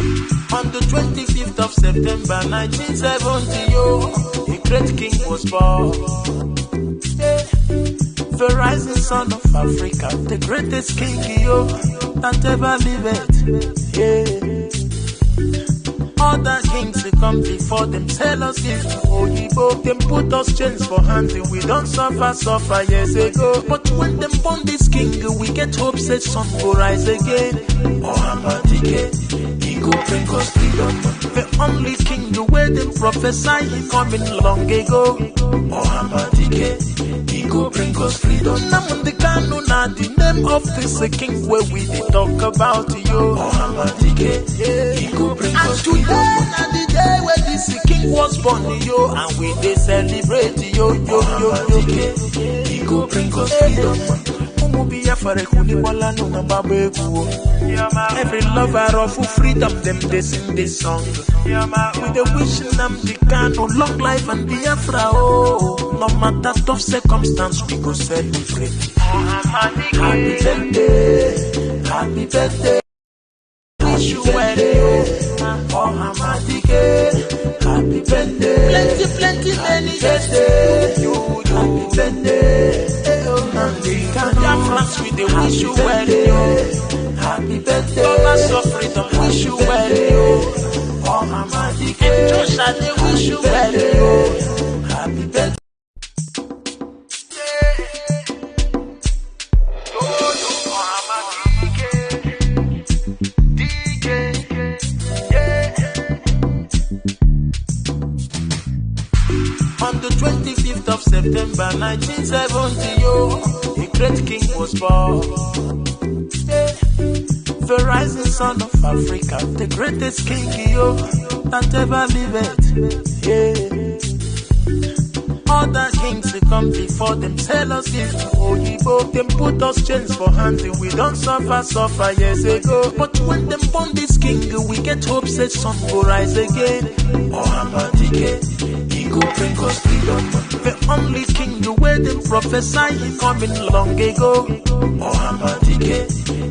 On the 25th of September 1970, a great king was born. The rising son of Africa, the greatest king that ever lived. Other kings they come before them, sell us gifts to Oyibo. Them put us chains for hands, we don't suffer years ago. But when them born this king, we get hope, said sun will rise again. Ohamadike, he go bring us freedom. The only king, the way them prophesy, he coming long ago. Ohamadike, he go bring us freedom. Namundi Kanu na the name of this king where we talk about you. Ohamadike, he go bring us freedom. Na the day where this king was born, and we they celebrate he go bring us freedom. Every lover of freedom, them they sing this song. With the wishing them the kind of long life and Biafra. Oh, no matter tough circumstance, we go celebrate. Happy birthday, happy birthday. Wish you well, oh Hamadike, happy birthday, plenty many years to you, happy birthday, oh Hamadike, Biafrans we dey wish you well, happy birthday, lovers of freedom wish you well, oh Hamadike, and Joshua they wish you well, happy birthday. On the 25th of September 1970, a great king was born. The rising son of Africa, the greatest king that ever lived. Other kings they come before them, sell us gifts to Oyibo. Them put us chains for hands, we don't suffer years ago. But when them born this king, we get hope, said sun will rise again. Ohamadike, he go bring us freedom. The only king, the way them prophesy, he coming long ago. Ohamadike,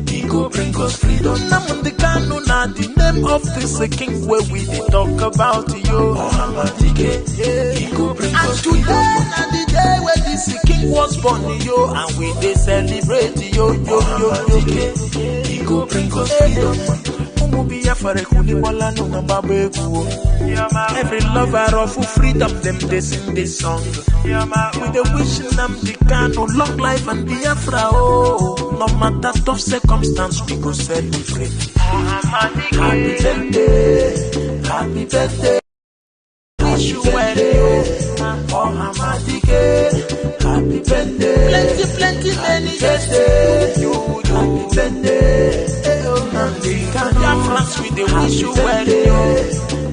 he go bring us freedom. Namundi Kanu na the name of this king where we talk about you. Ohamadike, he go bring us freedom. Na the day where this king was born, and we they celebrate he go bring us freedom. Every lover of freedom, them they sing this song. With the wishing them the kind of long life and Biafra. Oh, no matter tough circumstance, we go celebrate. Happy birthday, happy birthday. Wish you well, oh Hamadike, happy birthday, plenty many years to you, happy birthday, oh Hamadike, Biafrans we dey wish you well,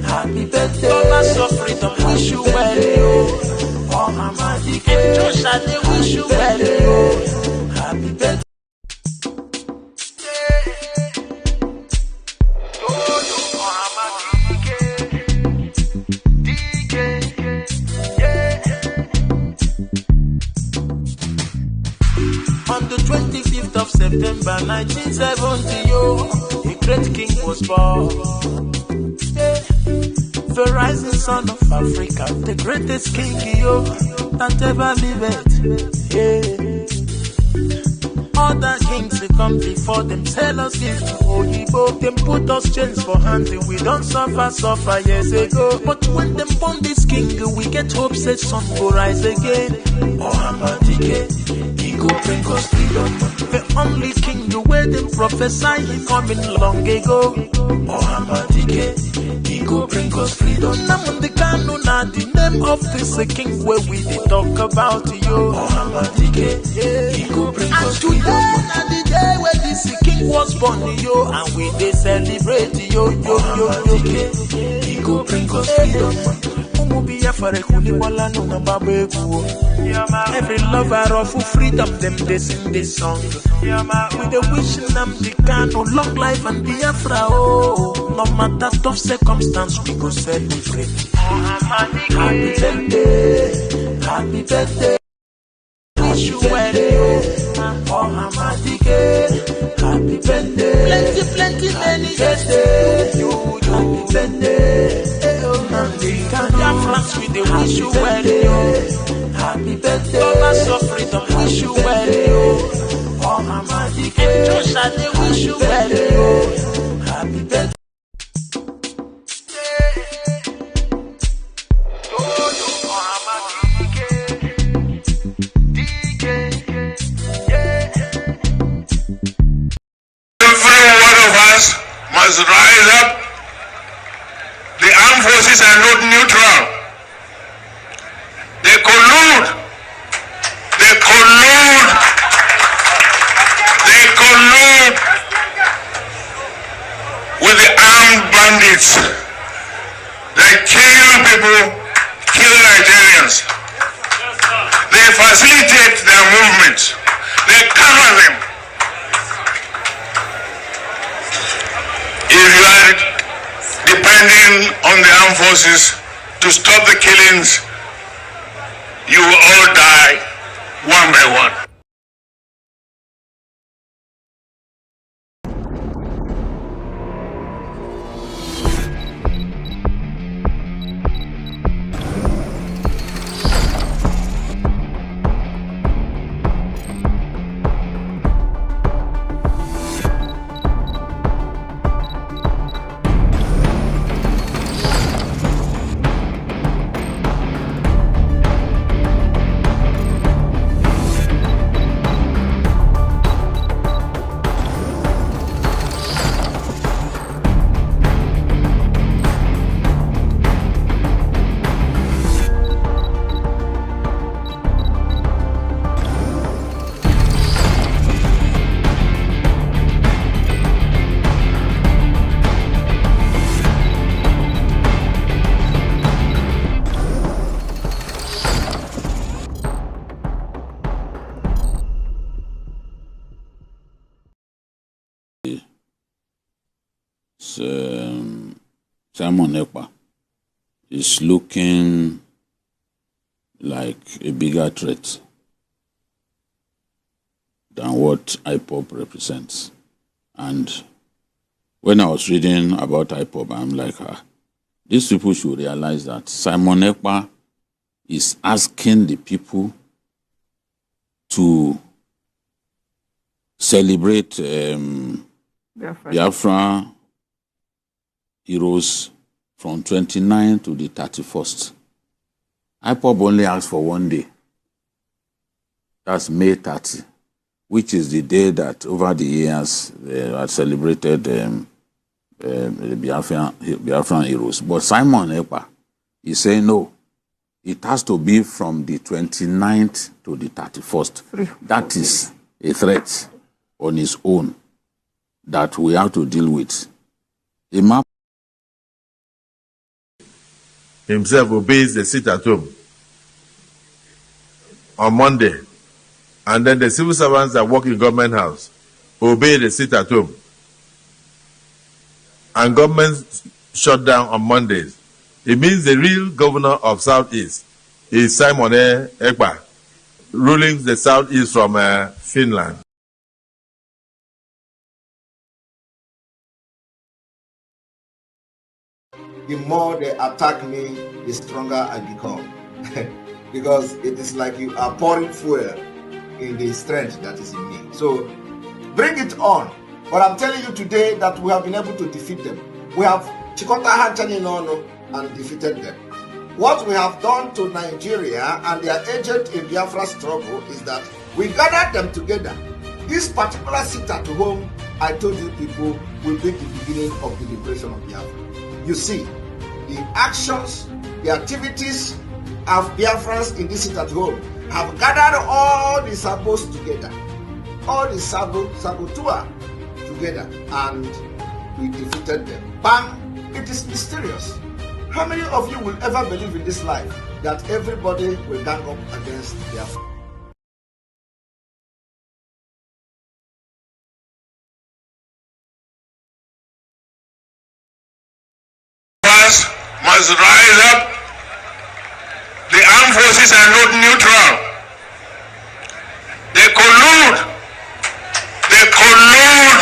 happy birthday, lovers of freedom wish you well, oh Hamadike, and Joshua they wish you well, happy birthday. On the 25th of September 1970, a great king was born. The rising son of Africa, the greatest king that ever lived. Other kings they come before them, sell us gifts to Oyibo. Them put us chains for hands, we don't suffer years ago. But when them born this king, we get hope, said sun will rise again. Ohamadike, he go bring us freedom. The only king, the way them prophesy, he coming long ago. Ohamadike, he go bring us freedom. Namundi Kanu na the name of this king where we talk about you. Ohamadike, he go bring us freedom. Na the day where this king was born, and we they celebrate he go bring us freedom. Every lover of freedom, them they sing this song. With the wishing them the kind of long life and Biafra. Oh, no matter tough circumstance, we go celebrate. Happy birthday, happy birthday. Wish you well, Oh, Hamadike, happy birthday. Plenty, many years to you. Happy birthday. Biafrans, we dey wish you well, yo. Happy birthday. Lovers of freedom, wish you well, yo. Oh, Hamadike, and Joshua, they wish you well, yo. Happy birthday. Must rise up. The armed forces are not neutral. They collude. They collude. They collude with the armed bandits. They kill people, kill Nigerians. They facilitate their movements. They cover them. If you are depending on the armed forces to stop the killings, you will all die one by one. Simon Ekpa is looking like a bigger threat than what IPOB represents. And when I was reading about IPOB, I'm like, these people should realize that Simon Ekpa is asking the people to celebrate Biafra heroes from 29th to the 31st. IPOB only asked for one day. That's May 30, which is the day that over the years they had celebrated the Biafran heroes. But Simon Ekpa is saying no, it has to be from the 29th to the 31st. That is a threat on its own that we have to deal with. Himself obeys the sit at home on Monday, and then the civil servants that work in government house obey the sit at home, and government shut down on Mondays. It means the real governor of Southeast is Simon Ekpa, ruling the Southeast from Finland. The more they attack me, the stronger I become. Because it is like you are pouring fuel in the strength that is in me. So bring it on. But I'm telling you today that we have been able to defeat them. We have Chikota Hanchani and defeated them. What we have done to Nigeria and their agent in Biafra struggle is that we gathered them together. This particular sit at home, I told you people, will be the beginning of the liberation of Biafra. You see, the actions, the activities of Biafrans in this sit at home have gathered all the sabos together, all the saboteur together, and we defeated them. Bam! It is mysterious. How many of you will ever believe in this life that everybody will gang up against Biafra? Must rise up. The armed forces are not neutral. They collude. They collude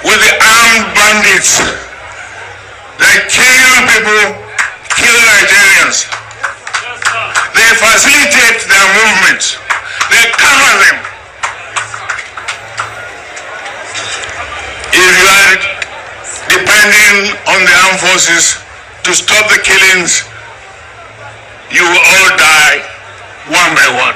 with the armed bandits. They kill people, kill Nigerians. They facilitate their movements. They cover them. If you are depending on the armed forces to stop the killings, you will all die one by one.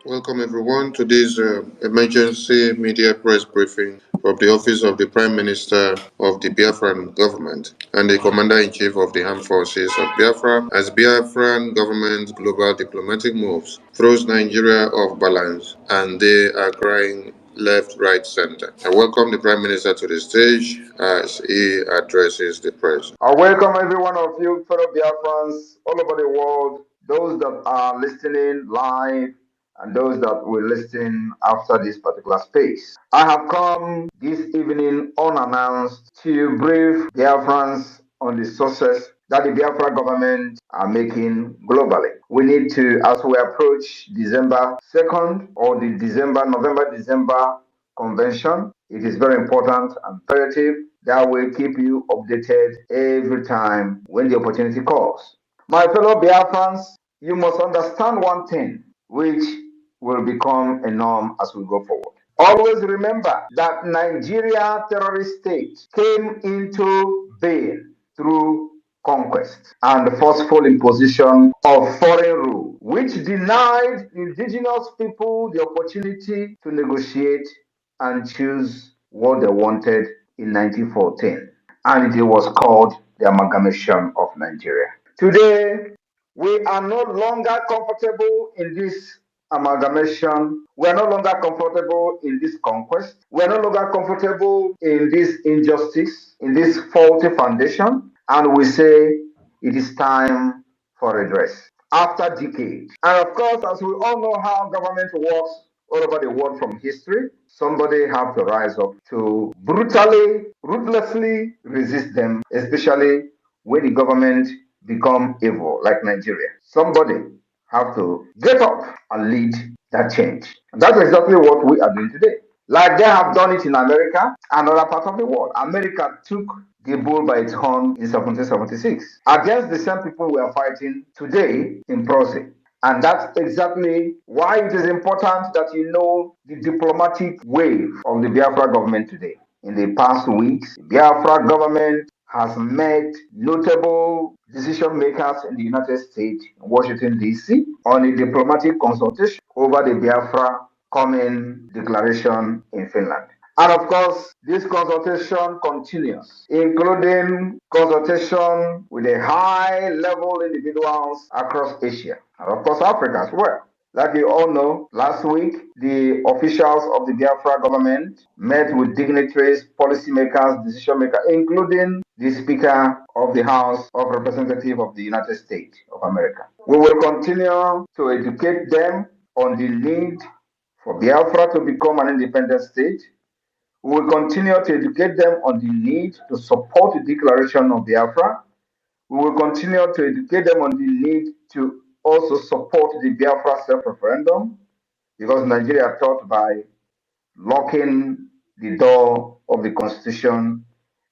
Welcome everyone to this emergency media press briefing from the Office of the Prime Minister of the Biafran government and the Commander-in-Chief of the Armed Forces of Biafra as Biafran government's global diplomatic moves throws Nigeria off balance and they are crying left, right, center. I welcome the Prime Minister to the stage as he addresses the press. I welcome every one of you, fellow Biafrans all over the world, those that are listening live and those that will listen after this particular space. I have come this evening unannounced to brief Biafrans on the success that the Biafra government are making globally. We need to, as we approach December 2nd or the November-December convention, it is very important and imperative that we keep you updated every time when the opportunity calls. My fellow Biafrans, you must understand one thing, which will become a norm as we go forward. Always remember that Nigeria terrorist state came into being through conquest and forceful imposition of foreign rule, which denied indigenous people the opportunity to negotiate and choose what they wanted in 1914. And it was called the amalgamation of Nigeria. Today, we are no longer comfortable in this amalgamation. We are no longer comfortable in this conquest. We are no longer comfortable in this injustice, in this faulty foundation. And we say it is time for redress after decades. And of course, as we all know how government works all over the world from history, somebody have to rise up to brutally, ruthlessly resist them, especially when the government become evil, like Nigeria. Somebody have to get up and lead that change. And that's exactly what we are doing today. Like they have done it in America and other parts of the world. America took the bull by its horn in 1776 against the same people we are fighting today in Brgie. And that's exactly why it is important that you know the diplomatic wave of the Biafra government today. In the past weeks, the Biafra government has met notable decision makers in the United States, Washington, D.C., on a diplomatic consultation over the Biafra coming declaration in Finland. And of course, this consultation continues, including consultation with a high-level individuals across Asia, and of course Africa as well. Like you all know, last week, the officials of the Biafra government met with dignitaries, policymakers, decision makers, including the Speaker of the House of Representatives of the United States of America. We will continue to educate them on the need for Biafra to become an independent state. We will continue to educate them on the need to support the declaration of Biafra. We will continue to educate them on the need to also support the Biafra self-referendum, because Nigeria thought by locking the door of the constitution,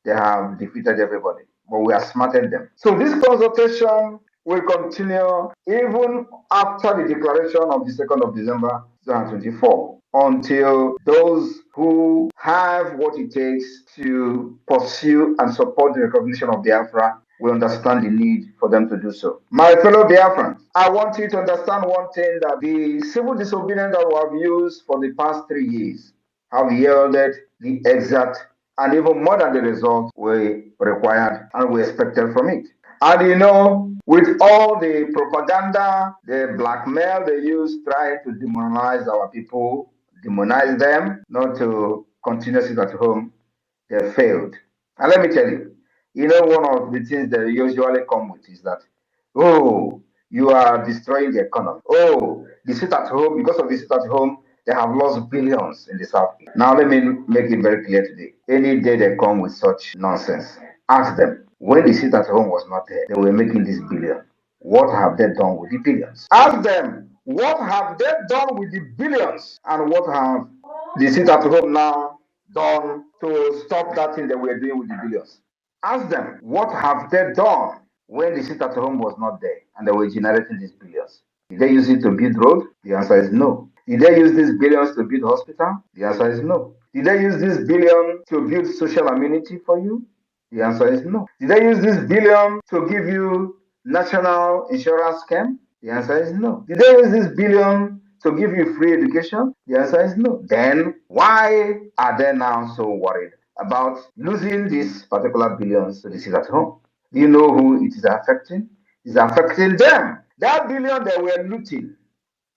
they have defeated everybody, but we have smarted them. So this consultation will continue even after the declaration of the 2nd of December 2024, until those who have what it takes to pursue and support the recognition of Biafra will understand the need for them to do so. My fellow Biafrans, I want you to understand one thing, that the civil disobedience that we have used for the past 3 years have yielded the exact and even more than the result we required and we expected from it. And you know, with all the propaganda, the blackmail they use trying to demonize our people, demonize them, not to continue sit at home, they failed. And let me tell you, you know, one of the things they usually come with is that, oh, you are destroying the economy. Oh, the sit at home, because of the sit at home, They have lost billions in the Southeast. Now, let me make it very clear today. Any day they come with such nonsense, ask them, when the seat at home was not there, they were making this billion. What have they done with the billions? Ask them, what have they done with the billions? And what have the seat at home now done to stop that thing that we're doing with the billions? Ask them, what have they done when the seat at home was not there and they were generating these billions? Did they use it to build road? The answer is no. Did they use these billions to build hospital? The answer is no. Did they use this billion to build social amenity for you? The answer is no. Did they use this billion to give you national insurance scheme? The answer is no. Did they use this billion to give you free education? The answer is no. Then why are they now so worried about losing these particular billions to the seat at home? Do you know who it is affecting? It's affecting them. That billion they were looting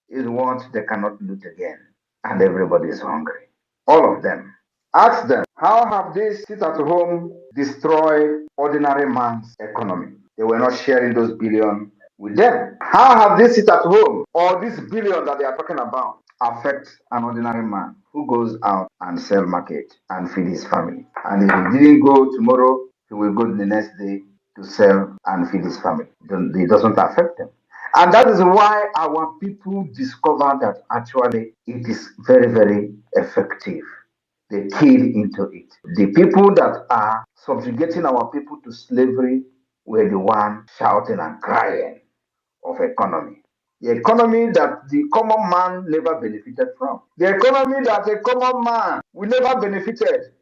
is what they cannot loot again. And everybody is hungry. All of them. Ask them, how have they sit at home destroyed ordinary man's economy? They were not sharing those billion with them. How have they sit at home, or this billion that they are talking about, affect an ordinary man who goes out and sell market and feed his family? And if he didn't go tomorrow, he will go the next day to sell and feed his family. It doesn't affect them. And that is why our people discover that actually it is very, very effective. They keyed into it. The people that are subjugating our people to slavery were the ones shouting and crying of economy. The economy that the common man never benefited from. The economy that a common man will never benefited.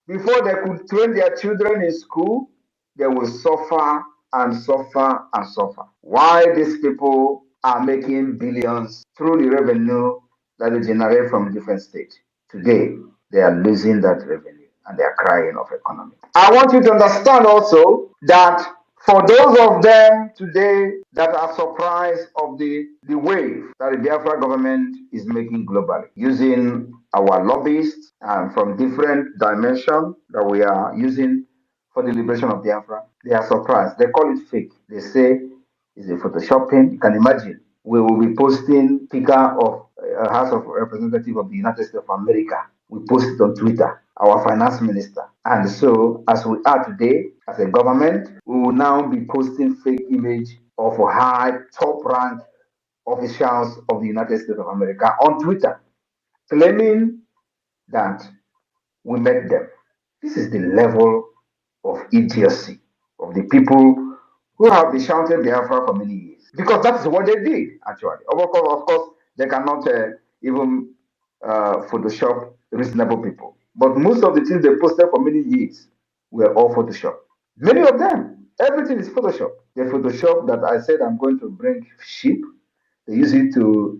Before they could train their children in school, they will suffer and suffer and suffer. Why these people are making billions through the revenue that they generate from different states. Today, they are losing that revenue and they are crying of economy. I want you to understand also that for those of them today that are surprised of the wave that the Biafra government is making globally, using our lobbyists and from different dimensions that we are using for the liberation of Biafra, they are surprised. They call it fake. They say it's a photoshopping. You can imagine. We will be posting Speaker of House of Representatives of the United States of America. We post it on Twitter, our finance minister. And so, as we are today, as a government, we will now be posting fake image of high, top-ranked officials of the United States of America on Twitter, claiming that we met them. This is the level of idiocy of the people who have been shouting Biafra for many years. Because that is what they did, actually. Of course, they cannot even Photoshop reasonable people. But most of the things they posted for many years were all Photoshop. Many of them, everything is Photoshop. They Photoshop that I said I'm going to bring sheep. They use it to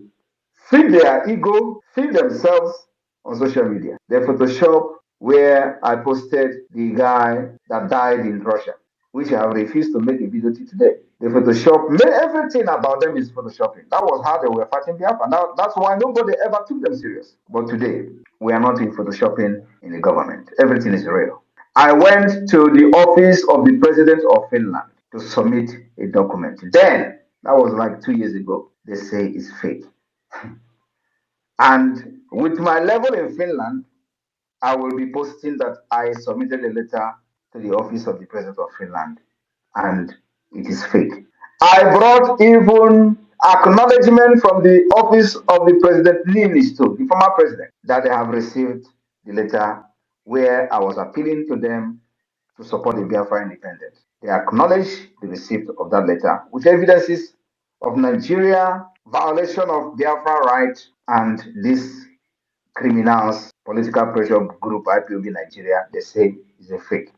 feed their ego, feed themselves on social media. They Photoshop where I posted the guy that died in Russia, which I have refused to make a video to today. They Photoshop, everything about them is Photoshopping. That was how they were fighting Biafra. Now, that's why nobody ever took them serious. But today, we are not in Photoshopping in the government. Everything is real. I went to the office of the president of Finland to submit a document. Then, that was like 2 years ago, they say it's fake. And with my level in Finland, I will be posting that I submitted a letter to the office of the president of Finland, and it is fake. I brought even acknowledgement from the office of the president Niinisto, the former president, that they have received the letter where I was appealing to them to support the Biafra independence. They acknowledge the receipt of that letter with evidences of Nigeria violation of Biafra rights and this criminals political pressure group IPOB Nigeria, they say is a fake.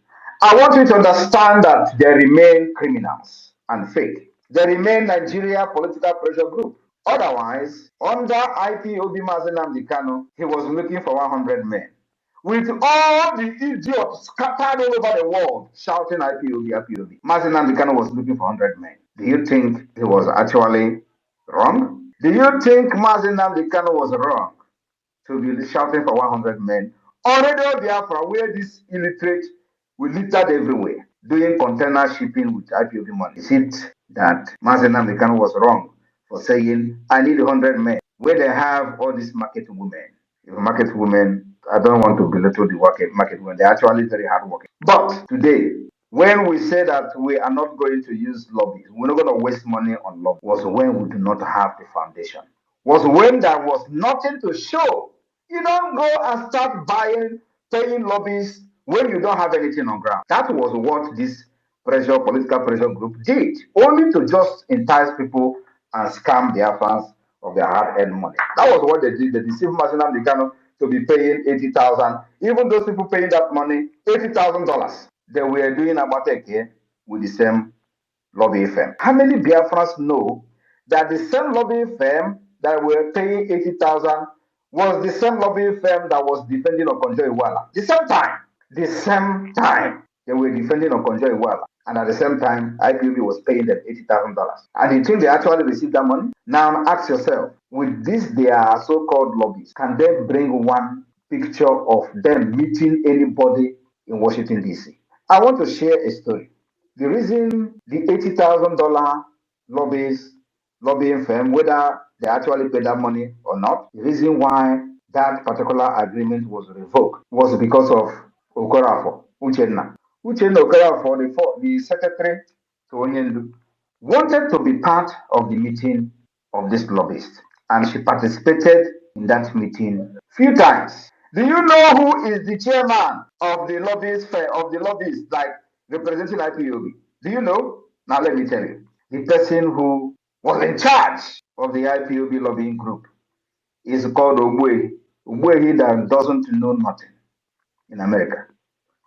I want you to understand that they remain criminals and fake. They remain Nigeria political pressure group. Otherwise, under IPOB Mazi Nnamdi Kanu, he was looking for 100 men. With all the idiots scattered all over the world shouting IPOB, IPOB, Mazi Nnamdi Kanu was looking for 100 men. Do you think he was actually wrong? Do you think Mazi Nnamdi Kanu was wrong to be shouting for 100 men on Radio Biafra, where this illiterate will littered everywhere, doing container shipping with IPOB money? Is it that Mazi Nnamdi Kanu was wrong for saying, I need 100 men, where they have all these market women. Market women, I don't want to belittle the market women. They're actually very hardworking. But today, when we say that we are not going to use lobbies, we're not going to waste money on lobbies, was when we do not have the foundation. Was when there was nothing to show. You don't go and start paying lobbies when you don't have anything on ground. That was what this political pressure group did, only to just entice people and scam their fans of their hard-earned money. That was what they did. They deceived Marshall Mekano to be paying 80,000. Even those people paying that money, $80,000, they were doing Amateke with the same lobby firm. How many Biafrans know that the same lobby firm that were paying 80,000 was the same lobby firm that was defending Okonjo Iweala? The same time they were defending Okonjo Iweala, and at the same time IPOB was paying them $80,000. And you think they actually received that money? Now ask yourself, with this their so-called lobbies, can they bring one picture of them meeting anybody in Washington DC? I want to share a story. The reason the $80,000 lobbying firm, whether they actually paid that money or not, the reason why that particular agreement was revoked was because of Okorafor, Uchenna. Uchenna Okorafor, the secretary to Onyendu, wanted to be part of the meeting of this lobbyist, and she participated in that meeting few times. Do you know who is the chairman of the lobbyists like representing IPOB? Do you know? Now let me tell you. The person who was in charge of the IPOB lobbying group is called Ogwe. Ogwe that doesn't know nothing in America.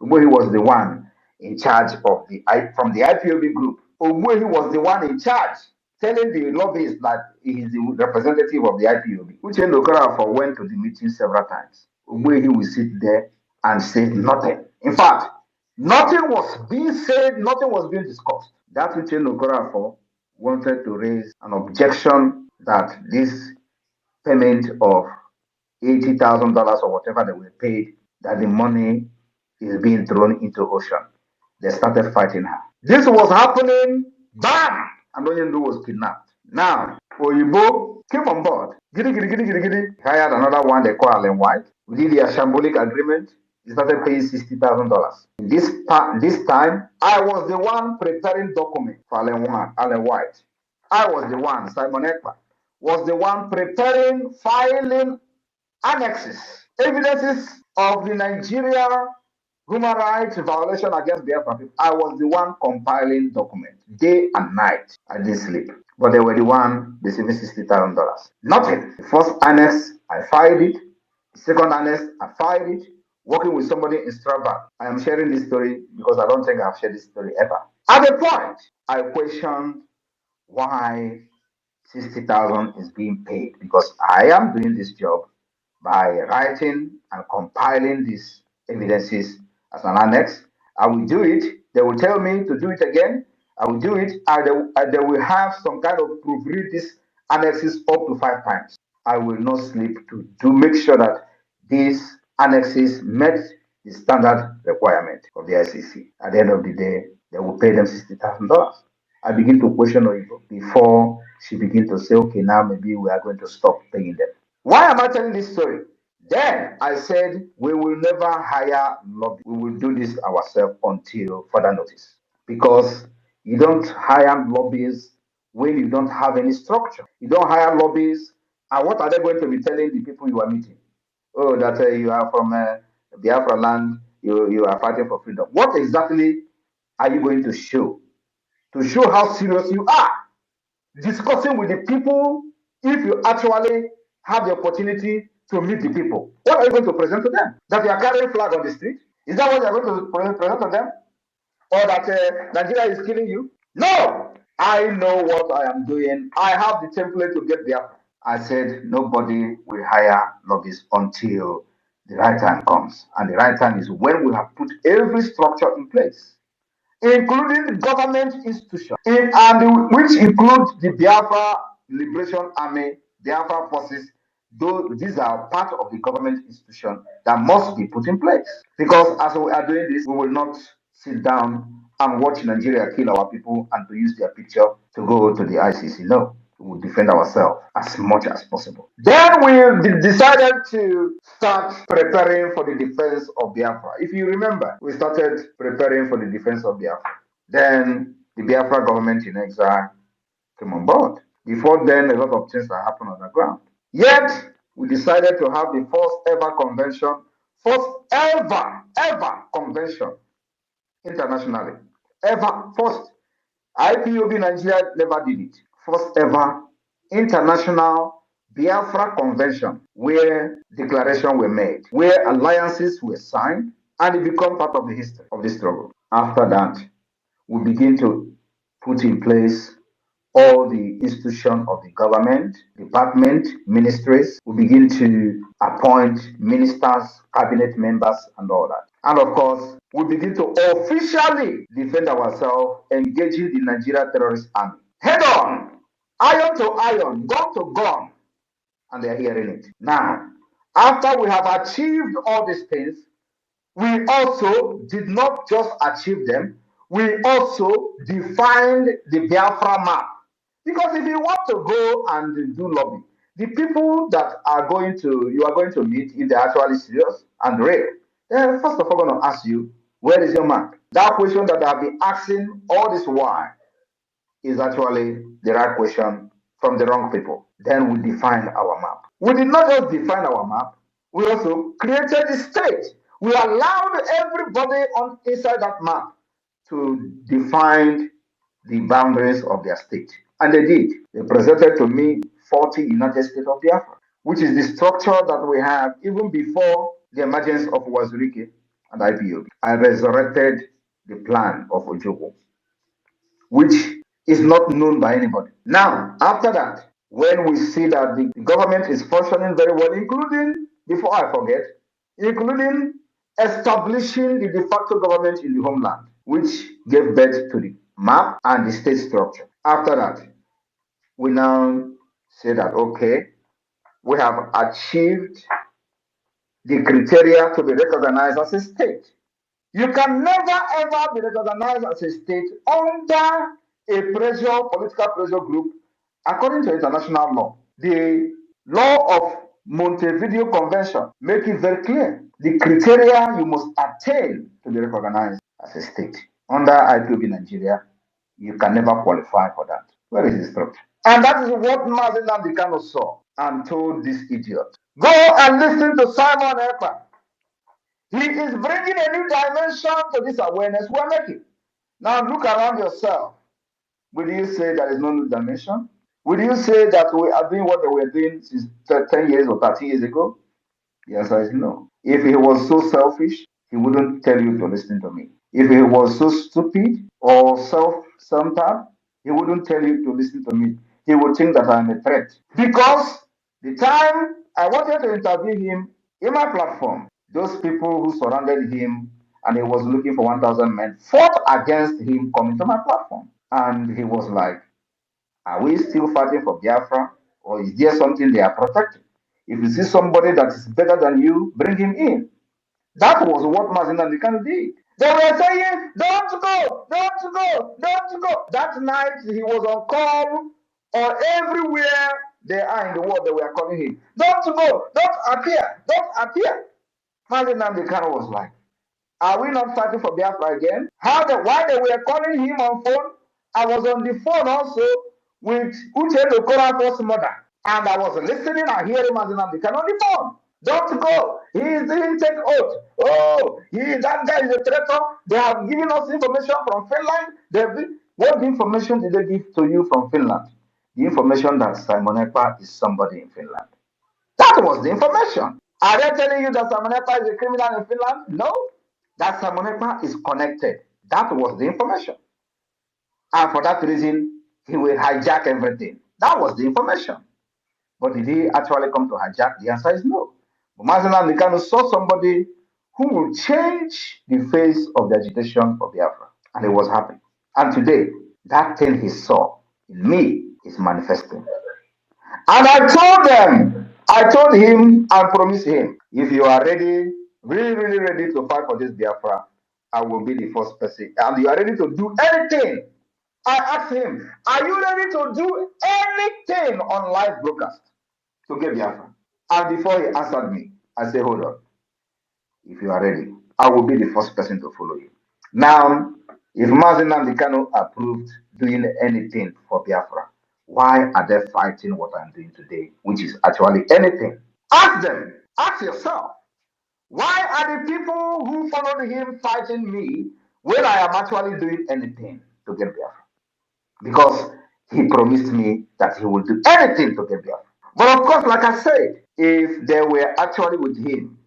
Ogwe was the one in charge of from the IPOB group. Ogwe was the one in charge telling the lobbyists that he is the representative of the IPOB. Uchenna Okorafor went to the meeting several times. Ogwe will sit there and say nothing. In fact, nothing was being said, nothing was being discussed. That Uchenna Okorafor wanted to raise an objection that this payment of $80,000 or whatever they were paid, that the money is being thrown into ocean. They started fighting her. This was happening, bam! And Onyendu was kidnapped. Now, Oyibo came on board. Giddy. Hired another one they call Allen White. We did the shambolic agreement. He started paying $60,000. This time, I was the one preparing documents for Allen White. I was the one, Simon Ekpa, was the one preparing, filing annexes, evidences of the Nigeria human rights violation against Biafra people. I was the one compiling documents day and night. I didn't sleep. But they were the one receiving $60,000. Nothing. The first annex, I filed it. The second annex, I filed it. Working with somebody in Strasbourg. I am sharing this story because I don't think I've shared this story ever. At the point, I questioned why 60,000 is being paid, because I am doing this job by writing and compiling these evidences as an annex. I will do it. They will tell me to do it again. I will do it, and they will have some kind of proofread these annexes up to 5 times. I will not sleep to make sure that these annexes met the standard requirement of the ICC. At the end of the day, they will pay them $60,000. I begin to question Oyibo before she begin to say, okay, now maybe we are going to stop paying them. Why am I telling this story? Then I said, we will never hire lobby. We will do this ourselves until further notice. Because you don't hire lobbies when you don't have any structure. You don't hire lobbies, and what are they going to be telling the people you are meeting? Oh, that you are from Biafra land, you are fighting for freedom. What exactly are you going to show? To show how serious you are. Discussing with the people, if you actually have the opportunity to meet the people. What are you going to present to them? That you are carrying flag on the street? Is that what you are going to present to them? Or that Nigeria is killing you? No! I know what I am doing. I have the template to get there. I said nobody will hire lobbyists until the right time comes. And the right time is when we have put every structure in place, including the government institution, and which includes the Biafra Liberation Army, Biafra forces. These are part of the government institution that must be put in place. Because as we are doing this, we will not sit down and watch Nigeria kill our people and to use their picture to go to the ICC. No. we defend ourselves as much as possible. Then we decided to start preparing for the defense of Biafra. If you remember, we started preparing for the defense of Biafra. Then the Biafra government in exile came on board. Before then, a lot of things that happened on the ground. Yet, we decided to have the first ever convention, first ever convention internationally. First. IPOB Nigeria never did it. First ever international Biafra convention where declarations were made, where alliances were signed, and it became part of the history of the struggle. After that, we begin to put in place all the institutions of the government, department, ministries. We begin to appoint ministers, cabinet members, and all that. And of course, we begin to officially defend ourselves, engaging the Nigeria terrorist army. Head on, iron to iron, gun to gun, and they're hearing it. Now, after we have achieved all these things, we also did not just achieve them, we also defined the Biafra map. Because if you want to go and do lobby, the people that you are going to meet, if they're actually serious and real, they're first of all going to ask you, where is your map? That question that I've been asking all this while is actually the right question from the wrong people. Then we define our map. We did not just define our map, we also created the state. We allowed everybody inside that map to define the boundaries of their state. And they did. They presented to me 40 United States of Biafra, which is the structure that we have even before the emergence of Wazirike and IPOB. I resurrected the plan of OGOJA, which is not known by anybody. Now, after that, when we see that the government is functioning very well, including, before I forget, including establishing the de facto government in the homeland, which gave birth to the map and the state structure. After that, we now say that, okay, we have achieved the criteria to be recognized as a state. You can never ever be recognized as a state under a political pressure group, according to international law. The law of Montevideo Convention make it very clear. The criteria you must attain to be recognized as a state. Under IPOB Nigeria, you can never qualify for that. Where is the structure? And that is what Mazen Namdekano saw and told this idiot. Go and listen to Simon Ekpa. He is bringing a new dimension to this awareness we're making. Now look around yourself. Will you say there is no new dimension? Will you say that we are doing what they were doing since 10 years or 30 years ago? The answer is no. If he was so selfish, he wouldn't tell you to listen to me. If he was so stupid or self-centered, he wouldn't tell you to listen to me. He would think that I'm a threat. Because the time I wanted to interview him in my platform, those people who surrounded him and he was looking for 1,000 men fought against him coming to my platform. And he was like, are we still fighting for Biafra, or is there something they are protecting? If you see somebody that is better than you, bring him in. That was what Mazen Namdekano did. They were saying, don't go, don't go, don't go. That night he was on call, or everywhere they are in the world, they were calling him, don't go, don't appear, don't appear. Mazen Namdekano was like, are we not fighting for Biafra again? Why they were calling him on phone? I was on the phone also with Uche Okorafor's mother. And I was listening and hearing Mazen Namdekano on the phone. Don't go. He didn't take oath. Oh, that guy is a traitor. They have given us information from Finland. What information did they give to you from Finland? The information that Simon Ekpa is somebody in Finland. That was the information. Are they telling you that Simon Ekpa is a criminal in Finland? No. That Simon Ekpa is connected. That was the information. And for that reason, he will hijack everything. That was the information. But did he actually come to hijack? The answer is no. But Mazen Namdekano saw somebody who will change the face of the agitation for Biafra. And he was happy. And today, that thing he saw in me is manifesting. And I told him and promised him, if you are ready, really, really ready to fight for this Biafra, I will be the first person. And you are ready to do anything I asked him, are you ready to do anything on live broadcast to get Biafra? And before he answered me, I said, hold on. If you are ready, I will be the first person to follow you. Now, if Mazi Nnamdi Kanu approved doing anything for Biafra, why are they fighting what I'm doing today, which is actually anything? Ask them, ask yourself, why are the people who followed him fighting me when I am actually doing anything to get Biafra? Because he promised me that he will do anything to get Biafra. But of course, like I said, if they were actually with him,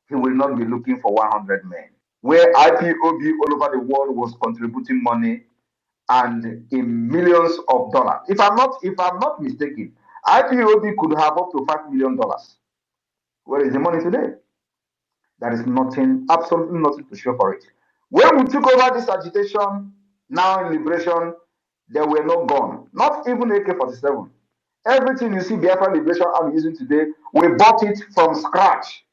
he will not be looking for 100 men. Where IPOB all over the world was contributing money and in millions of dollars. If I'm not mistaken, IPOB could have up to $5 million. Where is the money today? There is nothing, absolutely nothing to show for it. When we took over this agitation, now in liberation, there were no gun, not even AK-47. Everything you see Biafra Liberation Army using today, we bought it from scratch.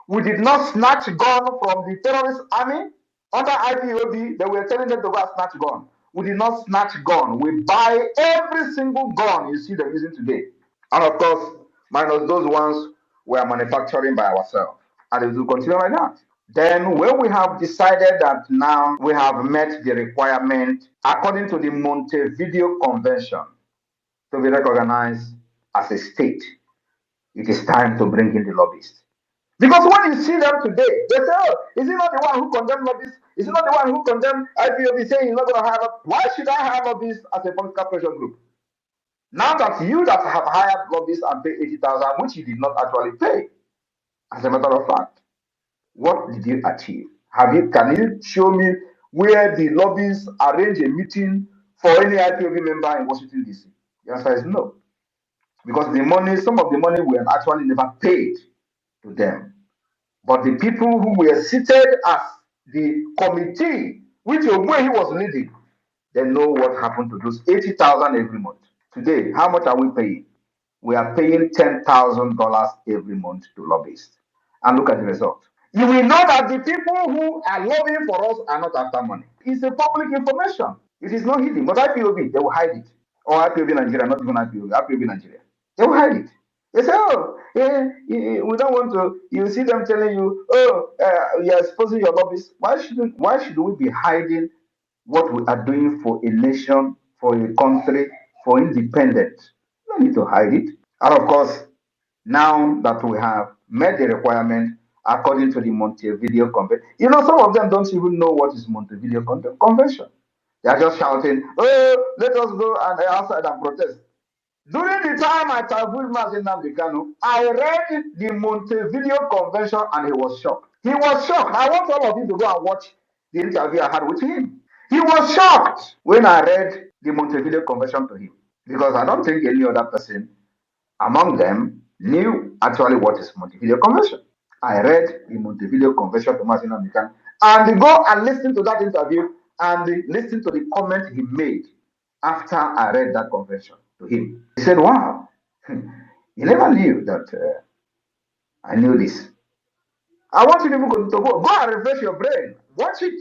We did not snatch gun from the terrorist army. Under IPOB, they were telling them to go and snatch gun. We did not snatch gun. We buy every single gun you see them using today. And of course, minus those ones we are manufacturing by ourselves. And it will continue like that. Then when we have decided that now we have met the requirement according to the Montevideo Convention to be recognized as a state, it is time to bring in the lobbyists. Because when you see them today, they say, oh, is he not the one who condemned lobbyists? Is he not the one who condemned IPOB saying he's not going to hire lobbyists? Why should I hire lobbyists as a political pressure group? Now that you that have hired lobbyists and paid 80,000, which you did not actually pay, as a matter of fact, what did you achieve? Can you show me where the lobbyists arrange a meeting for any IPOB member in Washington, D.C.? The answer is no. Because the money, some of the money were actually never paid to them. But the people who were seated as the committee, which way he was leading, they know what happened to those 80,000 every month. Today, how much are we paying? We are paying $10,000 every month to lobbyists. And look at the result. You will know that the people who are lobbying for us are not after money. It's a public information. It is not hidden. But IPOB, they will hide it. Or IPOB Nigeria, not even IPOB Nigeria. They will hide it. They say, oh, we don't want to. You see them telling you, oh, you're exposing your lobbyists. Why should we be hiding what we are doing for a nation, for a country, for independence? No need to hide it. And of course, now that we have met the requirement according to the Montevideo Convention, you know, some of them don't even know what is Montevideo Convention. They are just shouting, oh, let us go and outside and protest. During the time I traveled Mazi Nnamdi Kanu, I read the Montevideo Convention and he was shocked. He was shocked. I want all of you to go and watch the interview I had with him. He was shocked when I read the Montevideo Convention to him, because I don't think any other person among them knew actually what is Montevideo Convention. I read the Montevideo Convention to Mazi Nnamdi Kanu, and go and listen to that interview and listen to the comment he made after I read that convention to him. He said, wow, you never knew that I knew this. I want you people to go and refresh your brain. Watch it.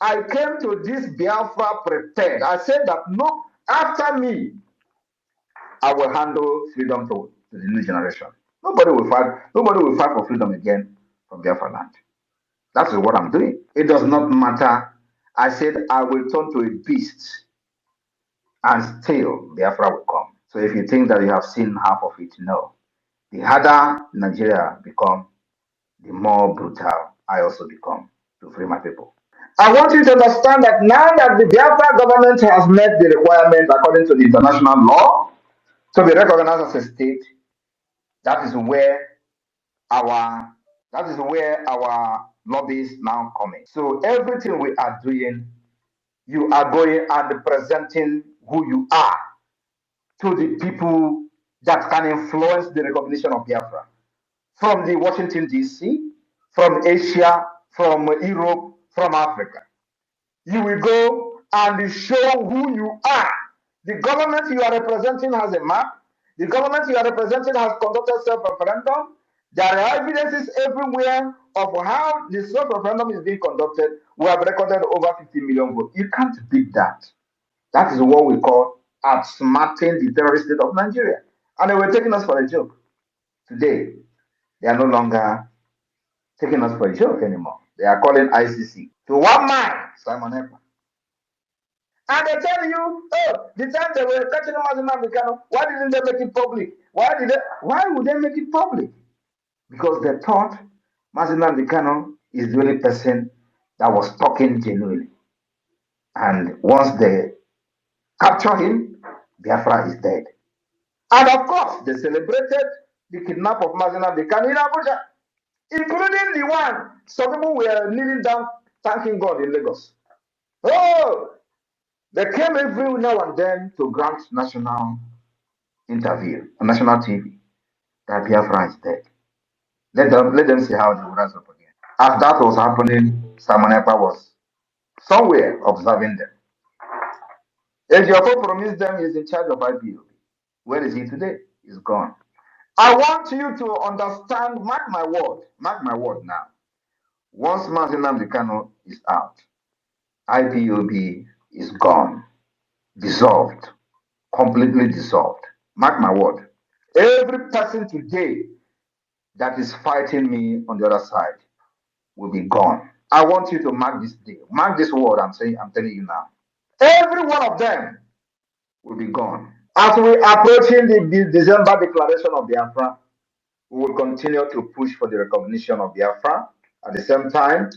I came to this Biafra prepared. I said that no, after me, I will handle freedom to the new generation. Nobody will fight for freedom again from Biafra land. That is what I'm doing. It does not matter. I said I will turn to a beast and still Biafra will come. So if you think that you have seen half of it, no. The harder Nigeria become, the more brutal I also become to free my people. I want you to understand that now that the Biafra government has met the requirement according to the international law to be recognized as a state, that is where our lobbies now come in. So everything we are doing, you are going and presenting who you are to the people that can influence the recognition of Biafra. From the Washington, D.C., from Asia, from Europe, from Africa. You will go and show who you are. The government you are representing has a map. The government you are representing has conducted self-referendum. There are evidences everywhere of how the self-referendum is being conducted. We have recorded over 50 million votes. You can't beat that. That is what we call outsmarting the terrorist state of Nigeria. And they were taking us for a joke. Today, they are no longer taking us for a joke anymore. They are calling ICC to one man, Simon Ekpa. And they tell you, oh, the time they were catching Mazina Bikano, why didn't they make it public? Why would they make it public? Because they thought Mazina Bikano is the only person that was talking genuinely. And once they capture him, Biafra is dead. And of course, they celebrated the kidnap of Mazina Bikano in Abuja, including the one some people were kneeling down thanking God in Lagos. Oh, they came every now and then to grant national interview on national TV that Biafra is dead. Let them see how they will rise up again. As that was happening, Simon Ekpa was somewhere observing them. Ejiofor promised them he's in charge of IPOB. Where is he today? He's gone. I want you to understand, mark my word now. Once Mazina Bikano is out, IPOB is gone, dissolved, completely dissolved. Mark my word. Every person today that is fighting me on the other side will be gone. I want you to mark this day. Mark this word I'm telling you now. Every one of them will be gone. As we approaching the December declaration of Biafra, we will continue to push for the recognition of Biafra. At the same time,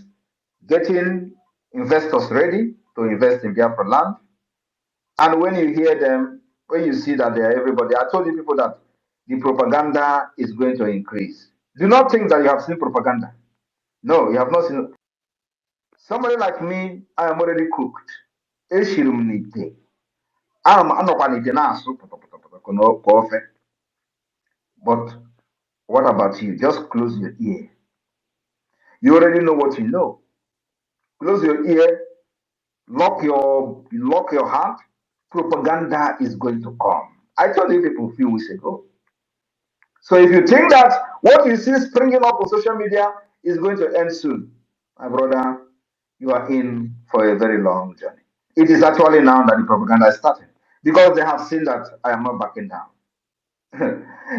getting investors ready to invest in Biafra land. And when you hear them, when you see that they are everybody, I told you people that the propaganda is going to increase. Do not think that you have seen propaganda. No, you have not seen. Somebody like me, I am already cooked. But what about you? Just close your ear. You already know what you know. Close your ear, lock your heart. Propaganda is going to come. I told you people a few weeks ago. So if you think that what you see springing up on social media is going to end soon, my brother, you are in for a very long journey. It is actually now that the propaganda is starting, because they have seen that I am not backing down.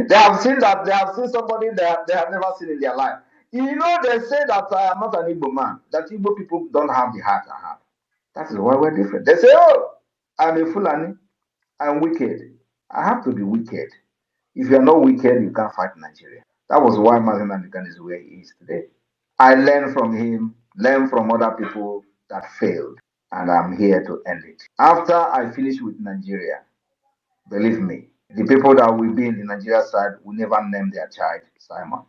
They have seen somebody that they have never seen in their life. You know, they say that I am not an Igbo man, that Igbo people don't have the heart I have. That is why we're different. They say, oh, I'm a Fulani, I'm wicked. I have to be wicked. If you're not wicked, you can't fight Nigeria. That was why Mazina Bikano is where he is today. I learned from him, learned from other people that failed, and I'm here to end it. After I finish with Nigeria, believe me, the people that will be in the Nigeria side will never name their child Simon.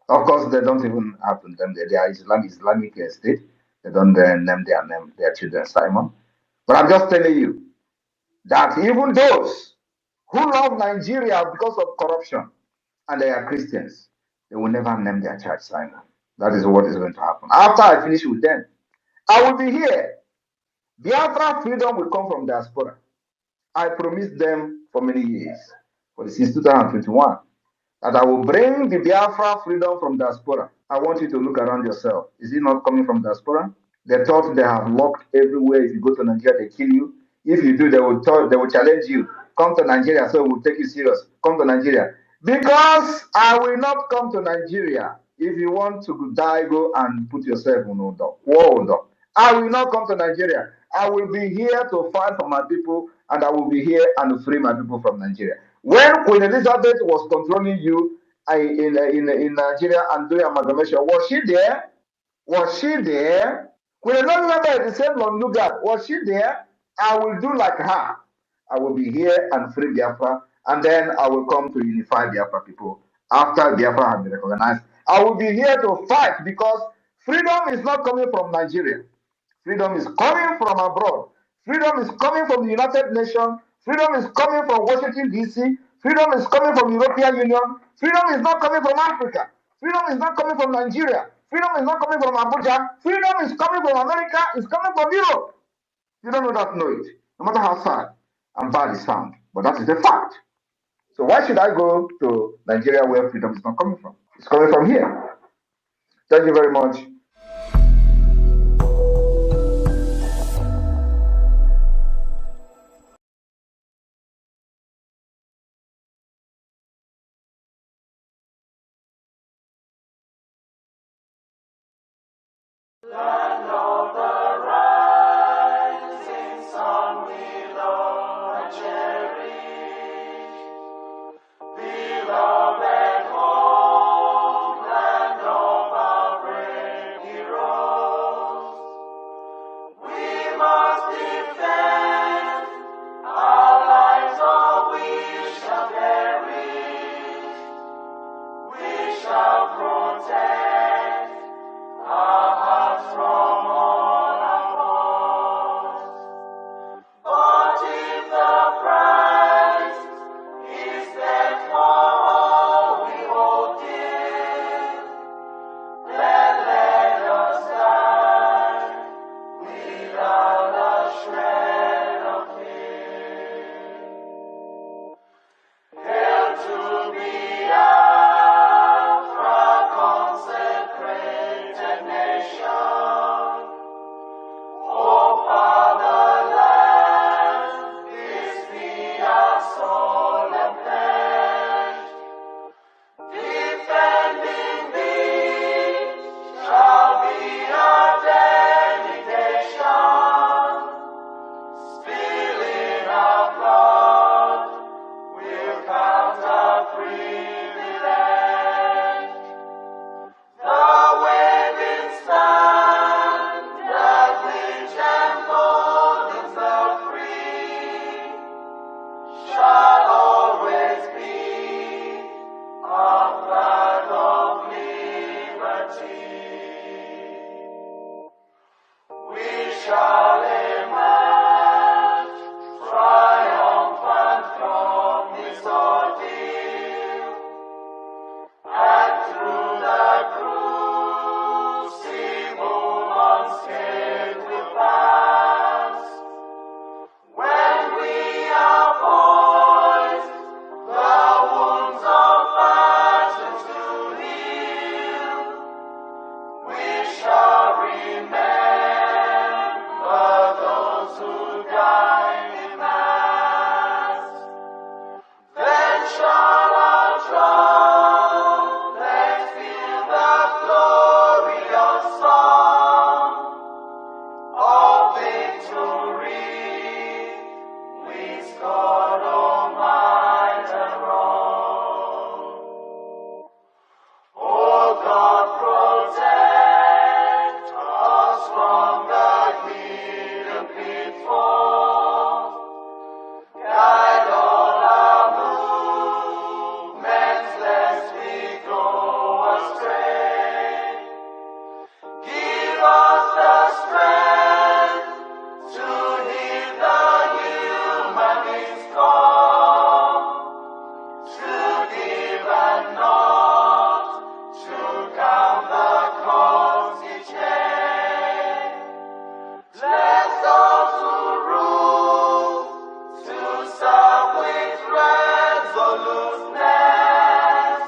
Of course, they don't even have to name their Islamic state. They don't name their children Simon. But I'm just telling you that even those who love Nigeria because of corruption and they are Christians, they will never name their child Simon. That is what is going to happen. After I finish with them, I will be here. Biafra freedom will come from diaspora. I promised them for many years, since 2021, that I will bring the Biafra freedom from diaspora. I want you to look around yourself. Is it not coming from diaspora? They thought they have locked everywhere. If you go to Nigeria, they kill you. If you do, they will challenge you. Come to Nigeria, so we'll take you serious. Come to Nigeria. Because I will not come to Nigeria. If you want to die, go and put yourself in war. I will not come to Nigeria. I will be here to fight for my people, and I will be here and free my people from Nigeria. When Queen Elizabeth was controlling you in Nigeria and doing amalgamation, was she there? Was she there? Queen Elizabeth, the same Londugard, was she there? I will do like her. I will be here and free Biafra, and then I will come to unify Biafra people. After Biafra has been recognized, I will be here to fight, because freedom is not coming from Nigeria. Freedom is coming from abroad. Freedom is coming from the United Nations. Freedom is coming from Washington, D.C. Freedom is coming from the European Union. Freedom is not coming from Africa. Freedom is not coming from Nigeria. Freedom is not coming from Abuja. Freedom is coming from America. It's coming from Europe. You don't know that, know it. No matter how sad and bad it sounds. But that is the fact. So why should I go to Nigeria where freedom is not coming from? It's coming from here. Thank you very much. Land of the rising sun, we love and cherish. Beloved homeland of our brave heroes. We must defend our lives, or we shall perish. We shall protect our hearts from all our foes. But if the price is that for all we hold dear, then let us die without a shred of fear. Hail to Biafra, consecrated nation. Oh, fatherland, this be our solemn pledge. Defending thee shall be our dedication. Spilling our blood will count our privilege. The waving standard which emboldens the free shall always be our flag of liberty. We shall emerge triumphant from this ordeal, and through the crucible unscathed we'll pass. When we are poised, the wounds of battle to heal, we shall remember those who died in mass. Then shall our trumpets fill the glorious song of victory we scored on might and wrong. Oh God, protect us from the hidden pitfalls. Guide all our movements lest we go astray. Give us the strength to heed the humanist call, to give and not to count the cost each day. Let those who rule to serve with resoluteness,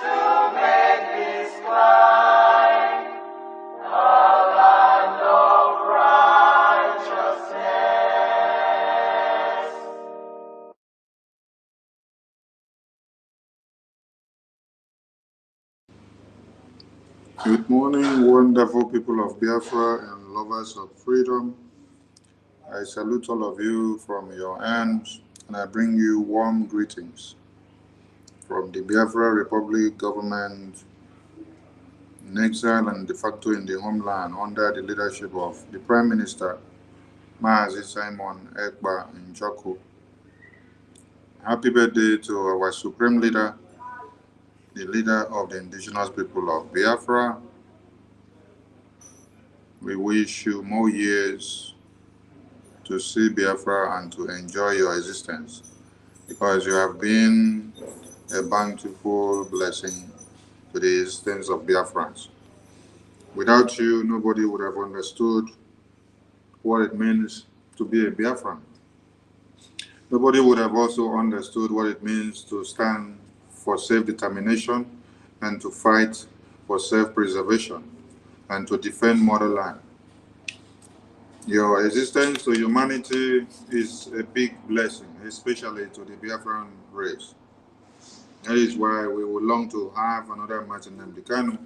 to make this climb a land of righteousness. Good morning, wonderful people of Biafra and lovers of freedom. I salute all of you from your ends, and I bring you warm greetings from the Biafra Republic government in exile and de facto in the homeland under the leadership of the Prime Minister, Mazi Simon Ekpa Njoku. Happy birthday to our Supreme Leader, the leader of the indigenous people of Biafra. We wish you more years to see Biafra and to enjoy your existence, because you have been a bountiful blessing to the existence of Biafrans. Without you, nobody would have understood what it means to be a Biafran. Nobody would have also understood what it means to stand for self-determination and to fight for self-preservation and to defend motherland. Your existence to humanity is a big blessing, especially to the Biafran race. That is why we would long to have another Martin Kanu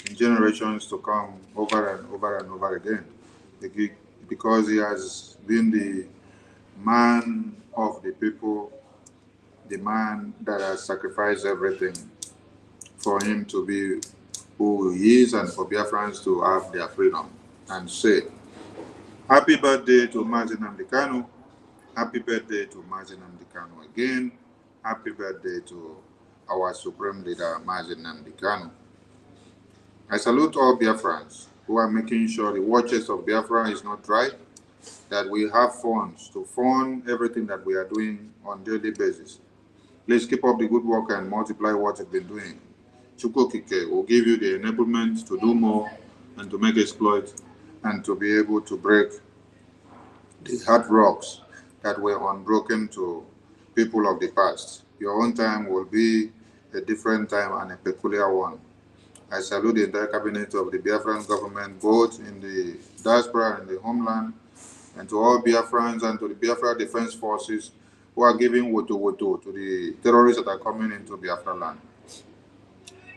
in generations to come over and over and over again, because he has been the man of the people, the man that has sacrificed everything for him to be who he is and for Biafrans to have their freedom. And say, happy birthday to Mazi Nnamdi Kanu. Happy birthday to Mazi Nnamdi Kanu again. Happy birthday to our Supreme Leader, Mazi Nnamdi Kanu. I salute all Biafrans who are making sure the waters of Biafra is not dry, that we have funds to fund everything that we are doing on daily basis. Please keep up the good work and multiply what you've been doing. Chukwu will give you the enablement to do more and to make exploit and to be able to break the hard rocks that were unbroken to people of the past. Your own time will be a different time and a peculiar one. I salute the entire cabinet of the Biafran government, both in the diaspora and the homeland, and to all Biafrans and to the Biafra Defense Forces who are giving woto to the terrorists that are coming into Biafra land.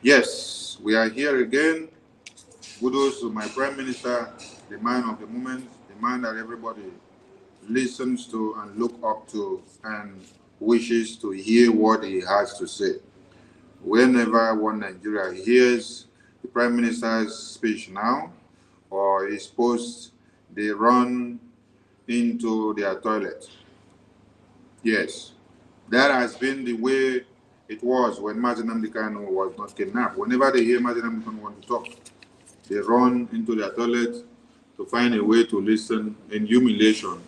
Yes, we are here again. Kudos to my Prime Minister, the man of the moment, the man that everybody listens to and look up to and wishes to hear what he has to say. Whenever one Nigeria hears the Prime Minister's speech now or his post, they run into their toilet. Yes, that has been the way it was when Mazi Nnamdi Kanu was not kidnapped. Whenever they hear Mazi Nnamdi Kanu want to talk, they run into their toilet to find a way to listen in humiliation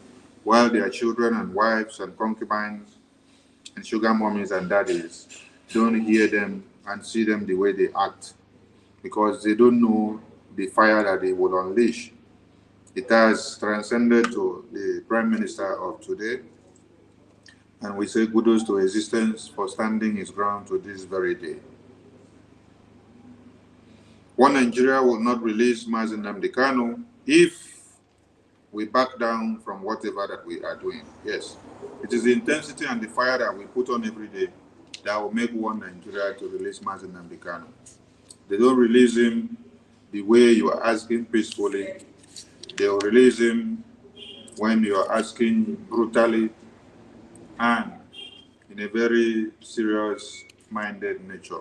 while their children and wives and concubines and sugar mommies and daddies don't hear them and see them the way they act, because they don't know the fire that they would unleash. It has transcended to the Prime Minister of today, and we say kudos to existence for standing his ground to this very day. One Nigeria will not release Mazi Nnamdi Kanu if we back down from whatever that we are doing. Yes, it is the intensity and the fire that we put on every day that will make one Nigeria to release Mazi Nnamdi Kanu. They don't release him the way you are asking peacefully. They will release him when you are asking brutally and in a very serious-minded nature.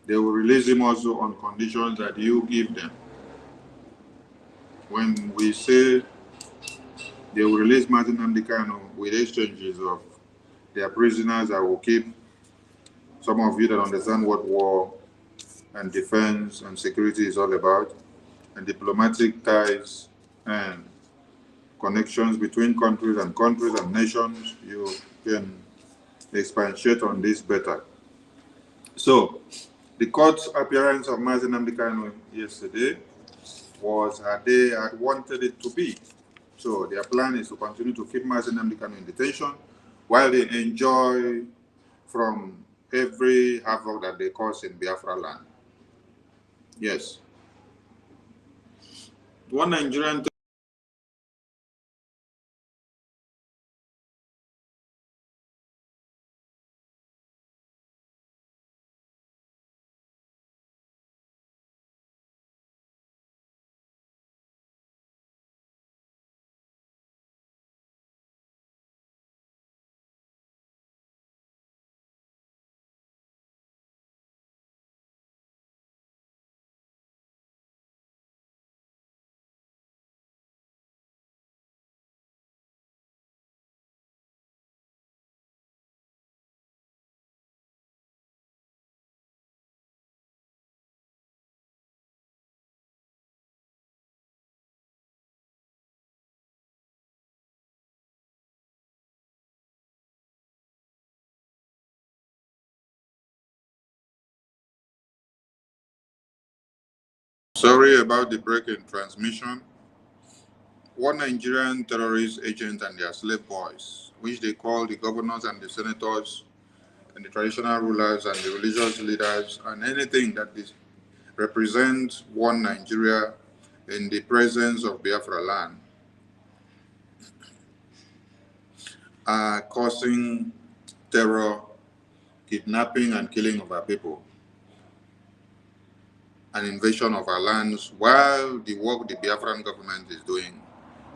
They will release him also on conditions that you give them. When we say they will release Mazi Nnamdi Kanu with exchanges of their prisoners that will keep, some of you that understand what war and defense and security is all about, and diplomatic ties and connections between countries and nations, you can expatiate on this better. So, the court appearance of Mazi Nnamdi Kanu yesterday was as they had wanted it to be. So their plan is to continue to keep Mazi Nnamdi Kanu in detention while they enjoy from every havoc that they cause in Biafra land. Yes. One Nigerian Sorry about the break in transmission. One Nigerian terrorist agent and their slave boys, which they call the governors and the senators and the traditional rulers and the religious leaders and anything that represents one Nigeria in the presence of Biafra land, are causing terror, kidnapping and killing of our people. an invasion of our lands, while the work the Biafran government is doing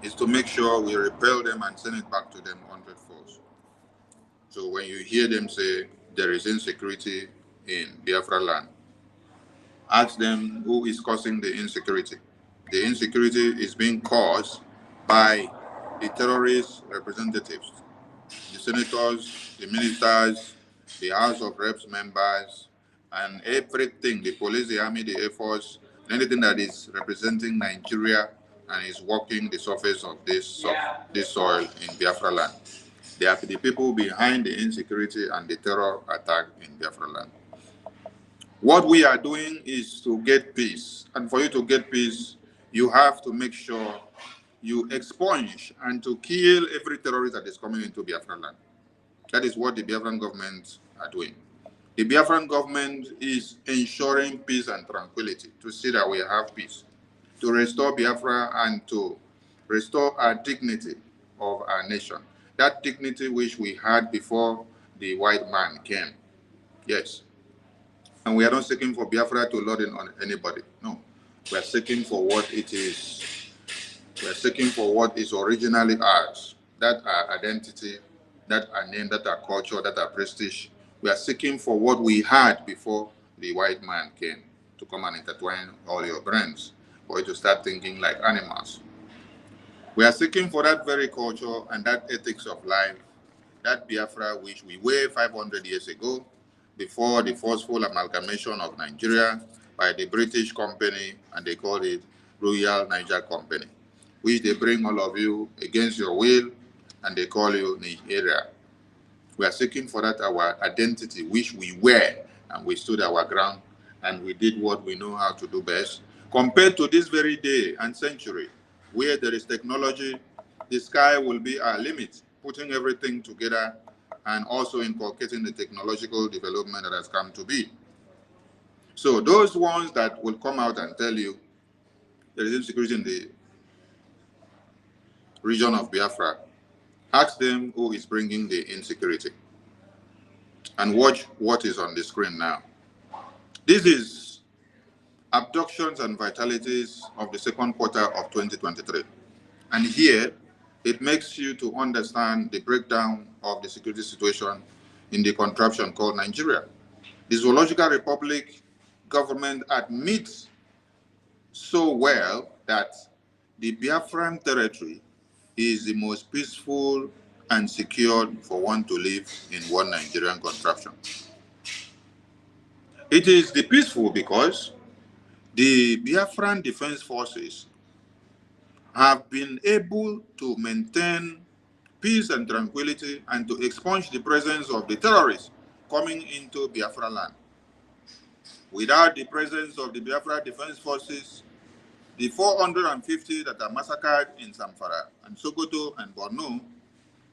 is to make sure we repel them and send it back to them 100 force. So when you hear them say there is insecurity in Biafra land, ask them who is causing the insecurity. The insecurity is being caused by the terrorist representatives, the senators, the ministers, the House of Reps members, and everything, the police, the army, the Air Force, anything that is representing Nigeria and is walking the surface of this soil in Biafra land. They are the people behind the insecurity and the terror attack in Biafra land. What we are doing is to get peace. And for you to get peace, you have to make sure you expunge and to kill every terrorist that is coming into Biafra land. That is what the Biafran government are doing. The Biafran government is ensuring peace and tranquility to see that we have peace, to restore Biafra and to restore our dignity of our nation. That dignity which we had before the white man came. Yes. And we are not seeking for Biafra to load in on anybody. No. We are seeking for what it is. We are seeking for what is originally ours. That our identity, that our name, that our culture, that our prestige. We are seeking for what we had before the white man came to come and intertwine all your brains for you to start thinking like animals. We are seeking for that very culture and that ethics of life, that Biafra which we were 500 years ago, before the forceful amalgamation of Nigeria by the British company, and they call it Royal Niger Company, which they bring all of you against your will, and they call you Nigeria. We are seeking for that our identity, which we were, and we stood our ground, and we did what we know how to do best, compared to this very day and century, where there is technology. The sky will be our limit, putting everything together and also inculcating the technological development that has come to be. So those ones that will come out and tell you there is insecurity in the region of Biafra, ask them who is bringing the insecurity. And watch what is on the screen now. This is abductions and vitalities of the second quarter of 2023. And here, it makes you to understand the breakdown of the security situation in the contraption called Nigeria. The Zoological Republic government admits so well that the Biafran territory is the most peaceful and secured for one to live in one Nigerian contraption. It is the peaceful because the Biafran Defense Forces have been able to maintain peace and tranquility and to expunge the presence of the terrorists coming into Biafra land. Without the presence of the Biafra Defense Forces, the 450 that are massacred in Zamfara and Sokoto and Borno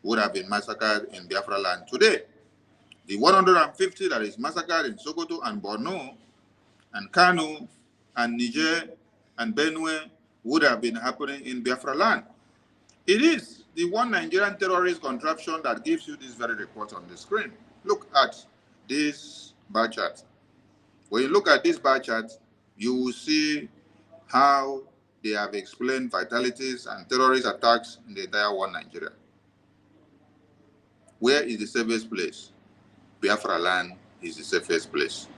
would have been massacred in Biafra land today. The 150 that is massacred in Sokoto and Borno and Kano and Niger and Benue would have been happening in Biafra land. It is the one Nigerian terrorist contraption that gives you this very report on the screen. Look at this bar chart. When you look at this bar chart, you will see how they have explained vitalities and terrorist attacks in the entire one Nigeria. Where is the safest place? Biafra land is the safest place.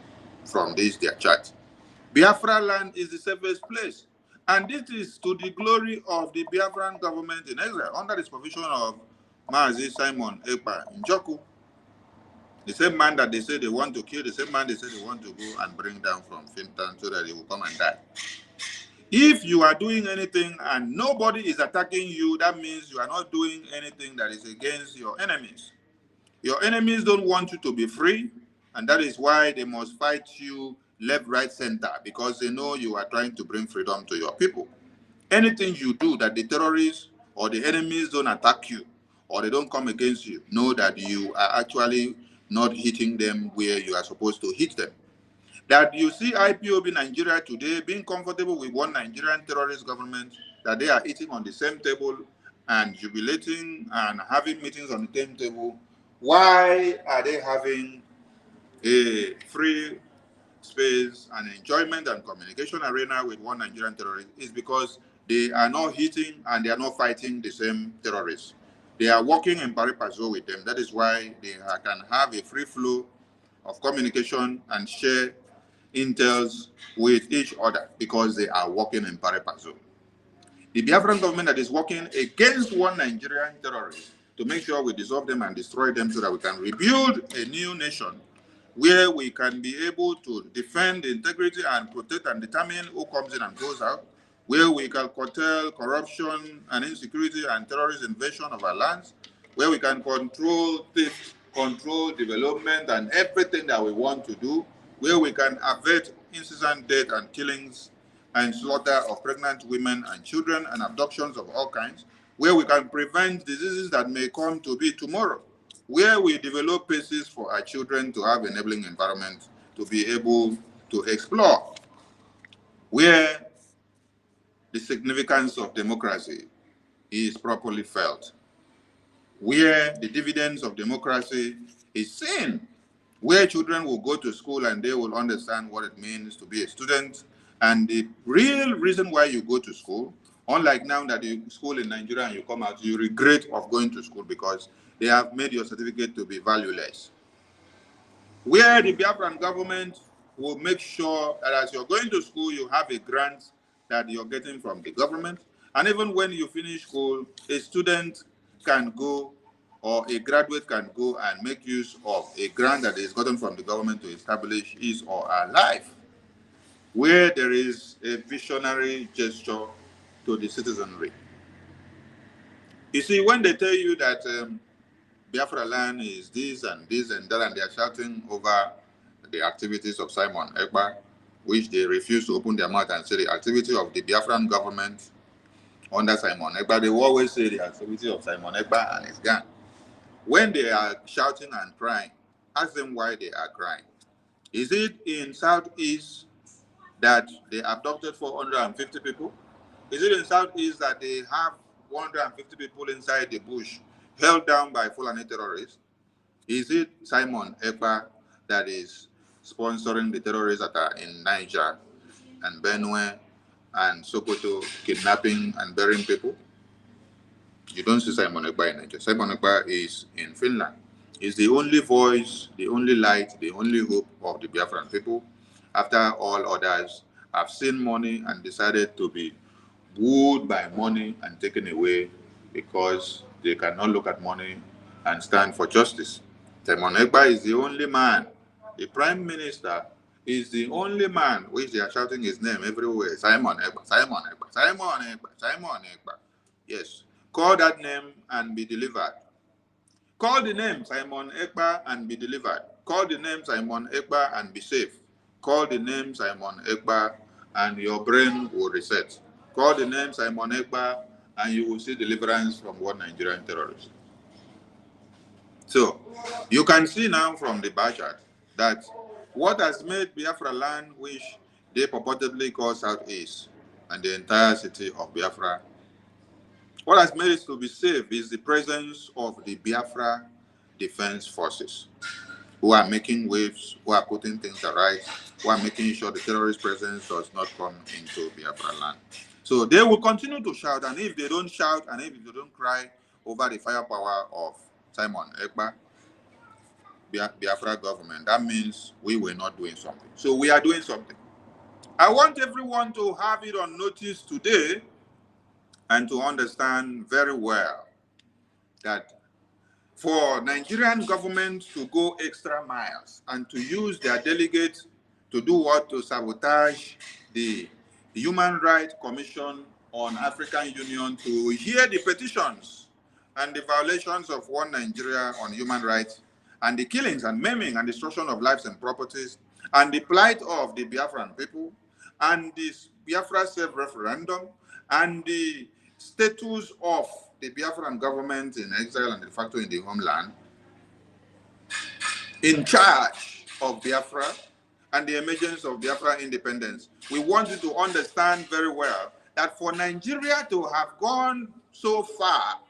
From this, their chart. Biafra land is the safest place. And this is to the glory of the Biafran government in Israel, under the supervision of Mazi Simon Ekpa Njoku. The same man that they say they want to kill, the same man they say they want to go and bring down from Fintan so that he will come and die. If you are doing anything and nobody is attacking you, that means you are not doing anything that is against your enemies. Your enemies don't want you to be free, and that is why they must fight you left, right, center, because they know you are trying to bring freedom to your people. Anything you do that the terrorists or the enemies don't attack you or they don't come against you, know that you are actually not hitting them where you are supposed to hit them. That you see IPOB Nigeria today being comfortable with one Nigerian terrorist government, that they are eating on the same table and jubilating and having meetings on the same table. Why are they having a free space and enjoyment and communication arena with one Nigerian terrorist is because they are not hitting and they are not fighting the same terrorists. They are working in pari passu with them. That is why they can have a free flow of communication and share intels with each other because they are working in pari passu. The Biafran government that is working against one Nigerian terrorist to make sure we dissolve them and destroy them so that we can rebuild a new nation where we can be able to defend the integrity and protect and determine who comes in and goes out, where we can curtail corruption and insecurity and terrorist invasion of our lands, where we can control theft, control development and everything that we want to do, where we can avert incessant death and killings and slaughter of pregnant women and children and abductions of all kinds, where we can prevent diseases that may come to be tomorrow, where we develop places for our children to have enabling environment to be able to explore, where the significance of democracy is properly felt, where the dividends of democracy is seen, where children will go to school and they will understand what it means to be a student and the real reason why you go to school. Unlike now that you school in Nigeria and you come out, you regret of going to school because they have made your certificate to be valueless. Where the Biafran government will make sure that as you're going to school, you have a grant that you're getting from the government. And even when you finish school, a student can go or a graduate can go and make use of a grant that is gotten from the government to establish his or her life, where there is a visionary gesture to the citizenry. You see, when they tell you that Biafra land is this and that, and they are shouting over the activities of Simon Ekpa, which they refuse to open their mouth and say the activity of the Biafran government under Simon Ekpa, they will always say the activity of Simon Ekpa and his gang. When they are shouting and crying, ask them why they are crying. Is it in Southeast that they abducted 450 people? Is it in Southeast that they have 150 people inside the bush held down by Fulani terrorists? Is it Simon Ekpa that is sponsoring the terrorists that are in Niger and Benue and Sokoto kidnapping and burying people? You don't see Simon Ekpa in Nigeria. Simon Ekpa is in Finland. He's the only voice, the only light, the only hope of the Biafran people. After all others have seen money and decided to be wooed by money and taken away because they cannot look at money and stand for justice. Simon Ekpa is the only man. The Prime Minister is the only man which they are shouting his name everywhere. Simon Ekpa, Simon Ekpa, Simon Ekpa, Simon Ekpa. Yes. Call that name and be delivered. Call the name Simon Ekpa and be delivered. Call the name Simon Ekpa and be safe. Call the name Simon Ekpa and your brain will reset. Call the name Simon Ekpa and you will see deliverance from one Nigerian terrorist. So, you can see now from the bar chart that what has made Biafra land, which they purportedly call Southeast, and the entire city of Biafra, what has made it to be safe is the presence of the Biafra Defense Forces, who are making waves, who are putting things right, who are making sure the terrorist presence does not come into Biafra land. So they will continue to shout, and if they don't shout, and if they don't cry over the firepower of Simon Ekpa, Biafra government, that means we were not doing something. So we are doing something. I want everyone to have it on notice today and to understand very well that for Nigerian government to go extra miles and to use their delegates to do what? To sabotage the Human Rights Commission on African Union, to hear the petitions and the violations of one Nigeria on human rights and the killings and maiming and destruction of lives and properties and the plight of the Biafran people and this Biafra self-referendum and the status of the Biafran government in exile and de facto in the homeland, in charge of Biafra and the emergence of Biafra independence. We want you to understand very well that for Nigeria to have gone so far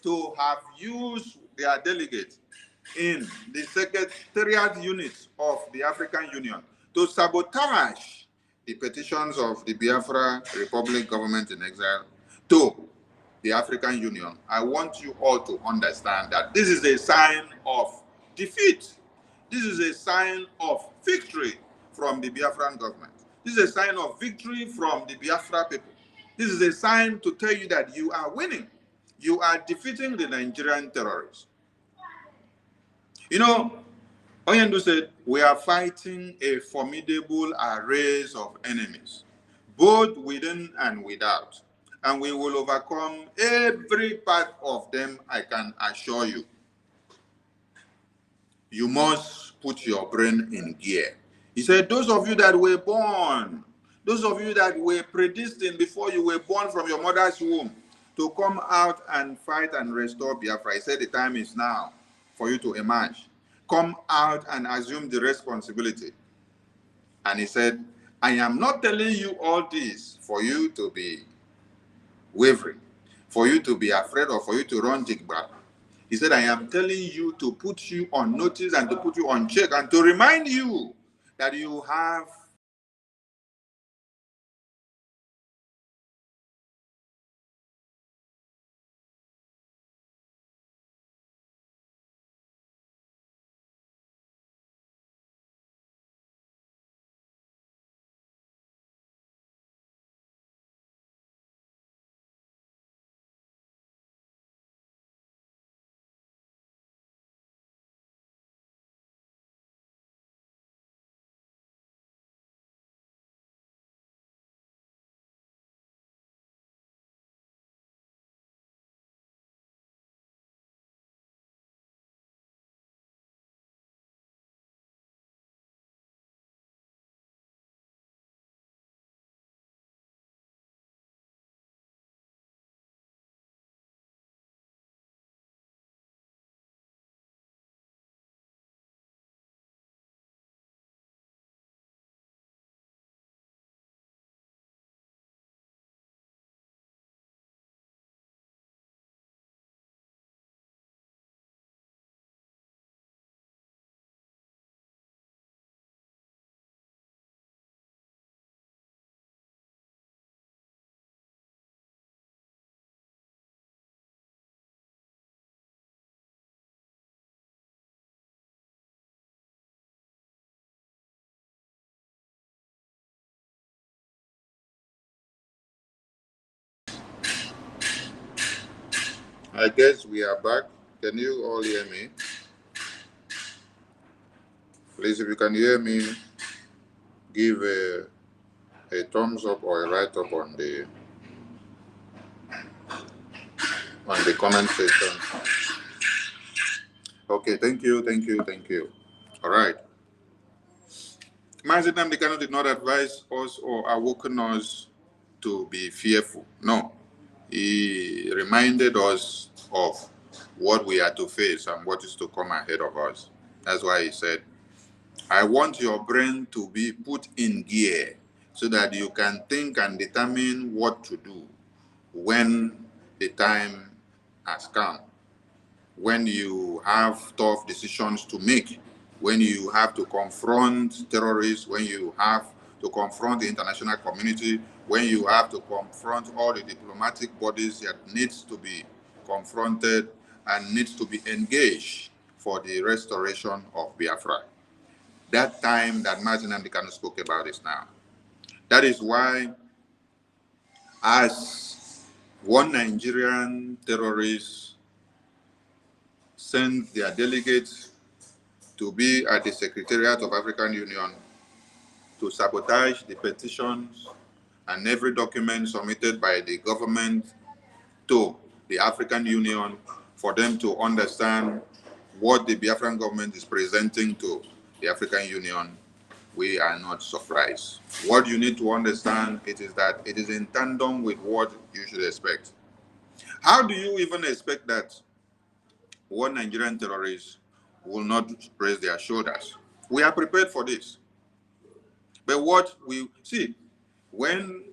to have used their delegates in the secretariat units of the African Union, to sabotage the petitions of the Biafra Republic government in exile to the African Union, I want you all to understand that this is a sign of defeat. This is a sign of victory from the Biafran government. This is a sign of victory from the Biafra people. This is a sign to tell you that you are winning. You are defeating the Nigerian terrorists. You know, Oyendu said, we are fighting a formidable array of enemies, both within and without, and we will overcome every part of them, I can assure you. You must put your brain in gear. He said, those of you that were born, those of you that were predestined before you were born from your mother's womb to come out and fight and restore Biafra, he said the time is now for you to emerge. Come out and assume the responsibility. And he said, I am not telling you all this for you to be wavering, for you to be afraid, or for you to run jigback. He said, I am telling you to put you on notice and to put you on check and to remind you that you have I guess we are back. Can you all hear me? Please, if you can hear me, give a thumbs up or a write up on the comment section. Okay, thank you. All right. Mazi Namdekano did not advise us or awaken us to be fearful. No. He reminded us of what we are to face and what is to come ahead of us. That's why he said, I want your brain to be put in gear so that you can think and determine what to do when the time has come, when you have tough decisions to make, when you have to confront terrorists, when you have to confront the international community, when you have to confront all the diplomatic bodies that needs to be confronted and needs to be engaged for the restoration of Biafra. That time that Martin Amdekano spoke about is now. That is why, as one Nigerian terrorist sent their delegates to be at the Secretariat of African Union to sabotage the petitions and every document submitted by the government to the African Union for them to understand what the Biafran government is presenting to the African Union, we are not surprised. What you need to understand is that it is in tandem with what you should expect. How do you even expect that one Nigerian terrorist will not raise their shoulders? We are prepared for this. But what we see, when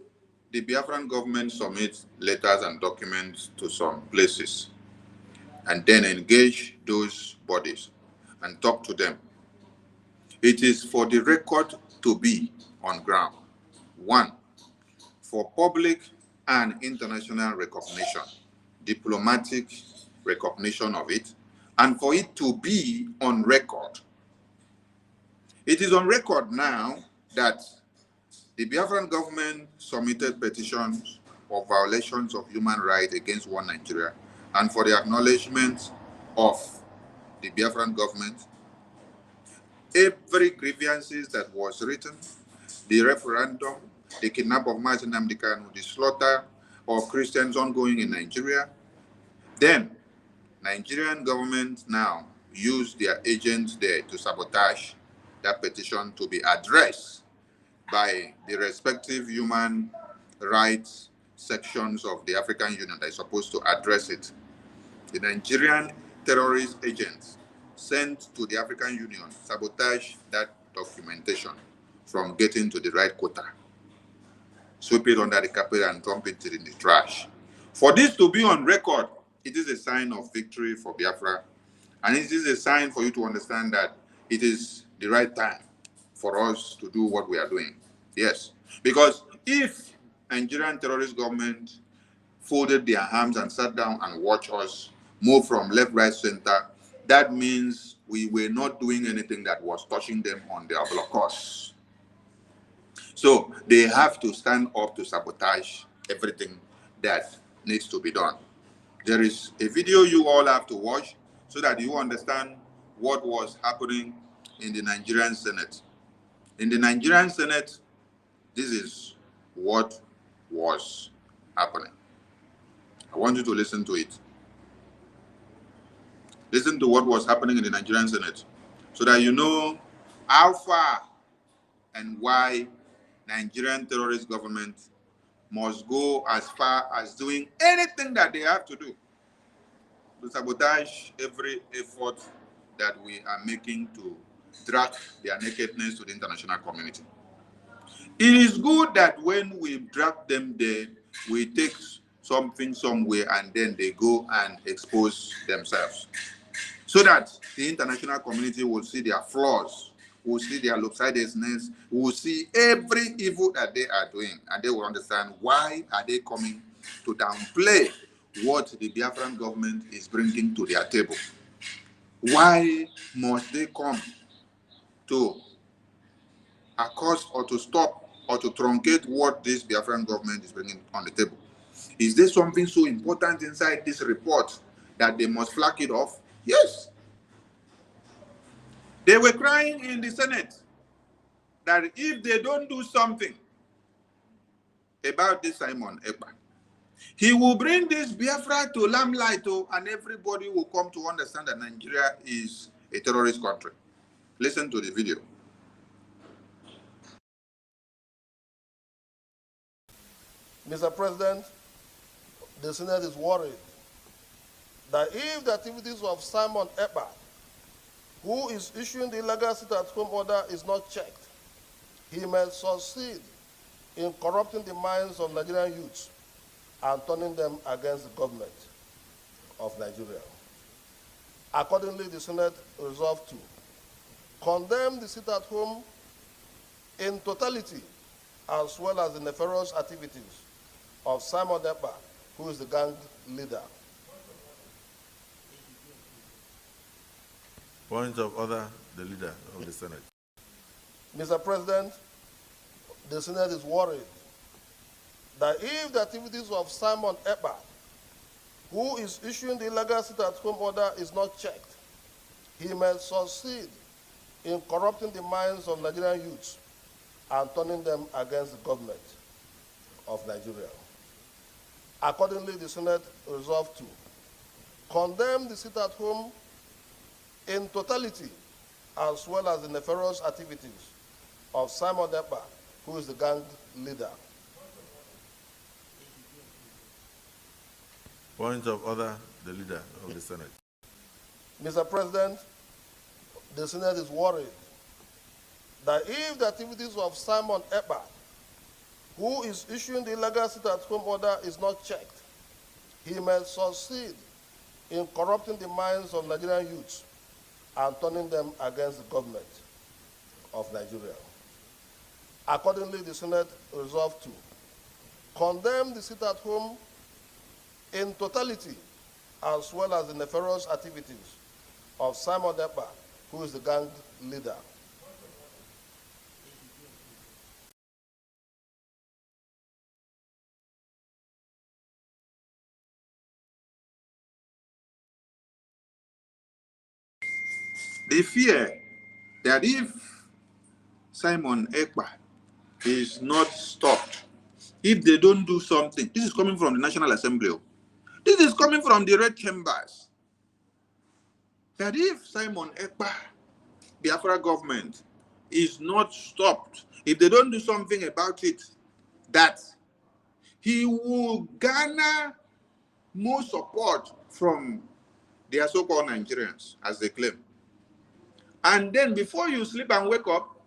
the Biafran government submits letters and documents to some places and then engage those bodies and talk to them, it is for the record to be on ground. One, for public and international recognition, diplomatic recognition of it, and for it to be on record. It is on record now that the Biafran government submitted petitions of violations of human rights against one Nigeria, and for the acknowledgement of the Biafran government, every grievances that was written, the referendum, the kidnapping of Mazi Nnamdi Kanu, the slaughter of Christians ongoing in Nigeria, then Nigerian government now use their agents there to sabotage that petition to be addressed by the respective human rights sections of the African Union that is supposed to address it. The Nigerian terrorist agents sent to the African Union sabotage that documentation from getting to the right quota, sweep it under the carpet and dump it in the trash. For this to be on record, it is a sign of victory for Biafra, and it is a sign for you to understand that it is the right time for us to do what we are doing. Yes, because if Nigerian terrorist government folded their arms and sat down and watched us move from left, right, center, that means we were not doing anything that was touching them on their blockers. So they have to stand up to sabotage everything that needs to be done. There is a video you all have to watch so that you understand what was happening in the Nigerian Senate. In the Nigerian Senate, this is what was happening. I want you to listen to it. Listen to what was happening in the Nigerian Senate so that you know how far and why Nigerian terrorist government must go as far as doing anything that they have to do to sabotage every effort that we are making to drag their nakedness to the international community. It is good that when we drag them there, we take something somewhere and then they go and expose themselves, so that the international community will see their flaws, will see their lopsidedness, will see every evil that they are doing, and they will understand why are they coming to downplay what the Biafran government is bringing to their table. Why must they come to accost or to stop or to truncate what this Biafran government is bringing on the table? Is there something so important inside this report that they must flag it off? Yes. They were crying in the Senate that if they don't do something about this Simon Ekpa, he will bring this Biafra to limelight, and everybody will come to understand that Nigeria is a terrorist country. Listen to the video. Mr. President, the Senate is worried that if the activities of Simon Ekpa, who is issuing the illegal sit-at-home order, is not checked, he may succeed in corrupting the minds of Nigerian youths and turning them against the government of Nigeria. Accordingly, the Senate resolved to condemn the sit-at-home in totality, as well as the nefarious activities of Simon Ekpa, who is the gang leader. Point of order, the leader of the Senate. Mr. President, the Senate is worried that if the activities of Simon Ekpa, who is issuing the illegal sit-at-home order, is not checked, he may succeed in corrupting the minds of Nigerian youths and turning them against the government of Nigeria. Accordingly, the Senate resolved to condemn the sit-at-home in totality, as well as the nefarious activities of Simon Ekpa, who is the gang leader. Point of order, the leader of the Senate. Mr. President, the Senate is worried that if the activities of Simon Ekpa, who is issuing the illegal sit-at-home order, is not checked, he may succeed in corrupting the minds of Nigerian youths and turning them against the government of Nigeria. Accordingly, the Senate resolved to condemn the sit-at-home in totality, as well as the nefarious activities of Simon Ekpa, who is the gang leader. They fear that if Simon Ekpa is not stopped, if they don't do something, this is coming from the National Assembly. This is coming from the red chambers. That if Simon Ekpa, Biafra government, is not stopped, if they don't do something about it, that he will garner more support from their so-called Nigerians, as they claim. And then before you sleep and wake up,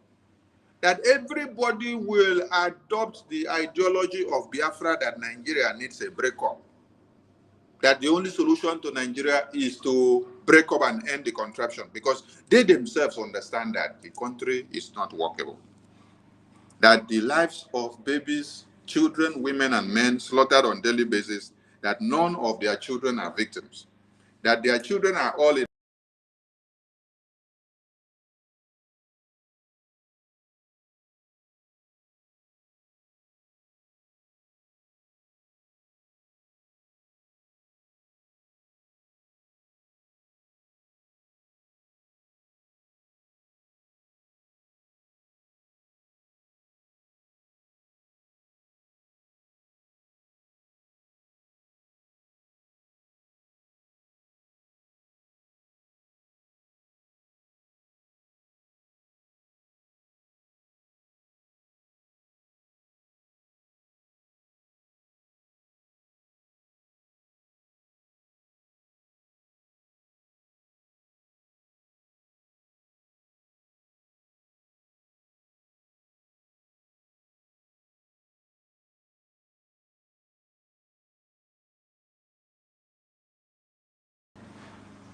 that everybody will adopt the ideology of Biafra that Nigeria needs a breakup. That the only solution to Nigeria is to break up and end the contraption, because they themselves understand that the country is not workable. That the lives of babies, children, women, and men slaughtered on a daily basis, that none of their children are victims. That their children are all in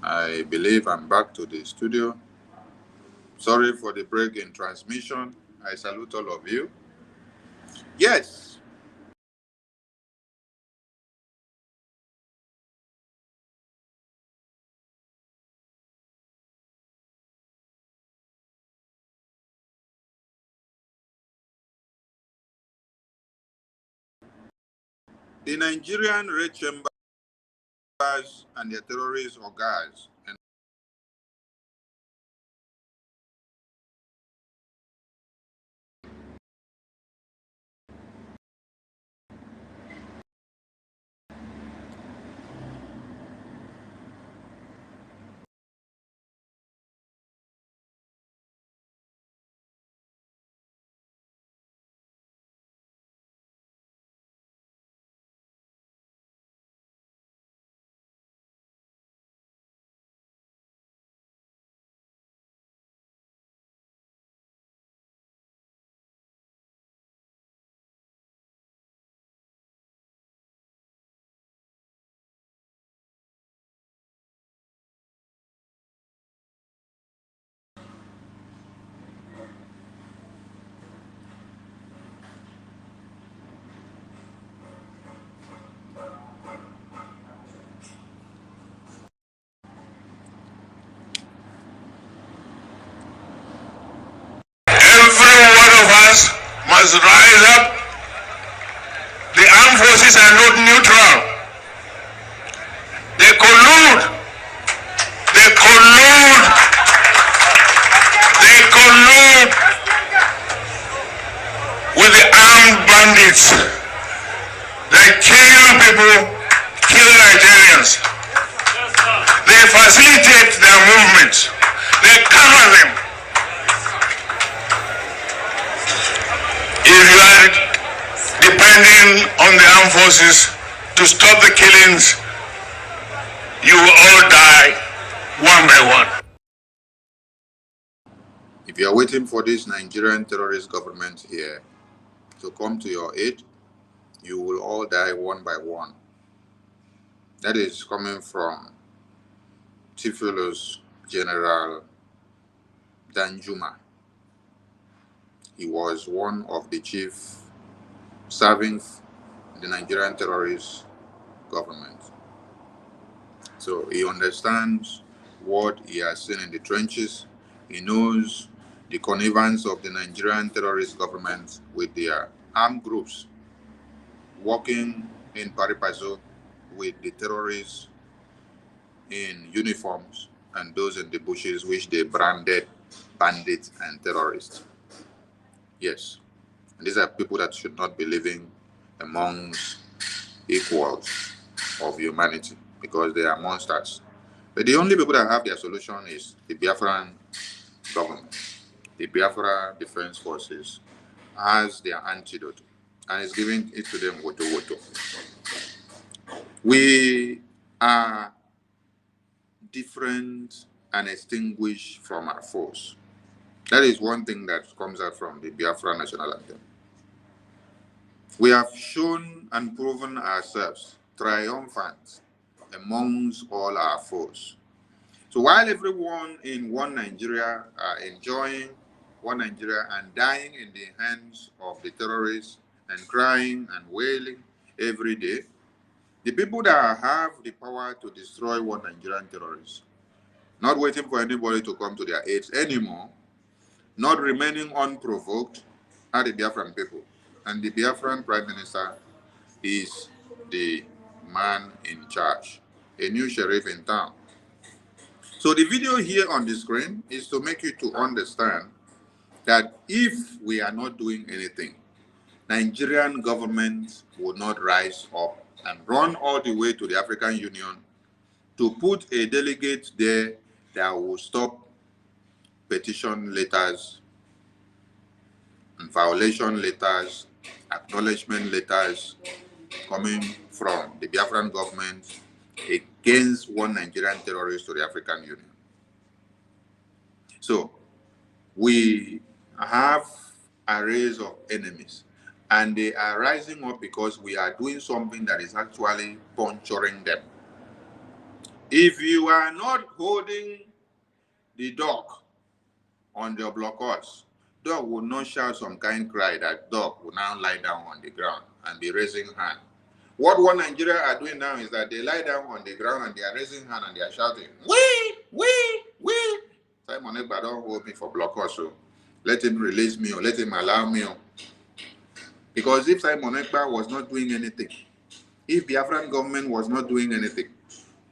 I believe I'm back to the studio. Sorry for the break in transmission. I salute all of you. Yes. The Nigerian red chambers and their terrorist organs and must rise up. The armed forces are not neutral. They collude. They collude. They collude with the armed bandits. They kill people, kill Nigerians. They facilitate their movements. They cover them. If you are depending on the armed forces to stop the killings, you will all die one by one. if you are waiting for this Nigerian terrorist government here to come to your aid, you will all die one by one. That is coming from Tifulus General Danjuma. He was one of the chief serving the Nigerian terrorist government. So he understands what he has seen in the trenches. He knows the connivance of the Nigerian terrorist government with their armed groups working in pari passu with the terrorists in uniforms and those in the bushes which they branded bandits and terrorists. Yes, and these are people that should not be living amongst equals of humanity because they are monsters. But the only people that have their solution is the Biafran government. The Biafra Defense Forces has their antidote and is giving it to them woto woto. We are different and extinguished from our foes. That is one thing that comes out from the Biafra national anthem. We have shown and proven ourselves triumphant amongst all our foes. So while everyone in one Nigeria are enjoying one Nigeria and dying in the hands of the terrorists and crying and wailing every day, the people that have the power to destroy one Nigerian terrorists, not waiting for anybody to come to their aid anymore, not remaining unprovoked, are the Biafran people. And the Biafran Prime Minister is the man in charge, a new sheriff in town. So the video here on the screen is to make you to understand that if we are not doing anything, Nigerian government will not rise up and run all the way to the African Union to put a delegate there that will stop petition letters and violation letters, acknowledgement letters coming from the Biafran government against one Nigerian terrorist to the African Union. So we have arrays of enemies, and they are rising up because we are doing something that is actually puncturing them. If you are not holding the dog on your blockhouse, dog will not shout some kind cry that dog will now lie down on the ground and be raising hand. What one Nigeria are doing now is that they lie down on the ground and they are raising hand and they are shouting, "We." Simon Ekpa don't hold me for blockhouse, so let him release me or let him allow me. Because if Simon Ekpa was not doing anything, if the Biafran government was not doing anything,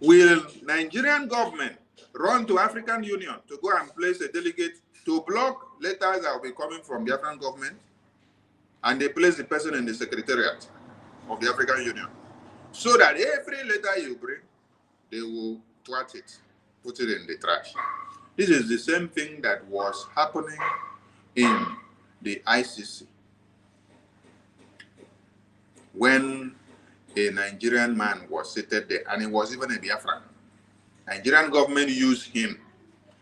will Nigerian government run to African Union to go and place a delegate to block letters that will be coming from the Biafran government, and they place the person in the secretariat of the African Union, so that every letter you bring, they will twat it, put it in the trash. This is the same thing that was happening in the ICC when a Nigerian man was seated there, and he was even a Biafran. Nigerian government used him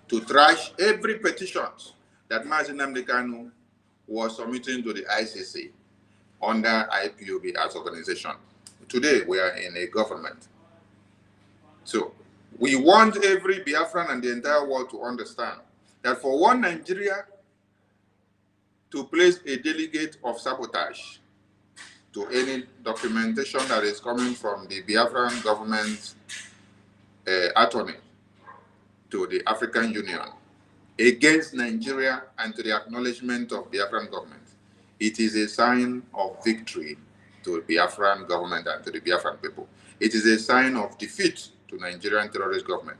to trash every petition that Mazi Nnamdi Kanu was submitting to the ICC under IPOB as organization. Today, we are in a government. So, we want every Biafran and the entire world to understand that for one Nigeria to place a delegate of sabotage to any documentation that is coming from the Biafran government attorney to the African Union against Nigeria and to the acknowledgement of Biafran government, it is a sign of victory to the Biafran government and to the Biafran people. It is a sign of defeat to Nigerian terrorist government.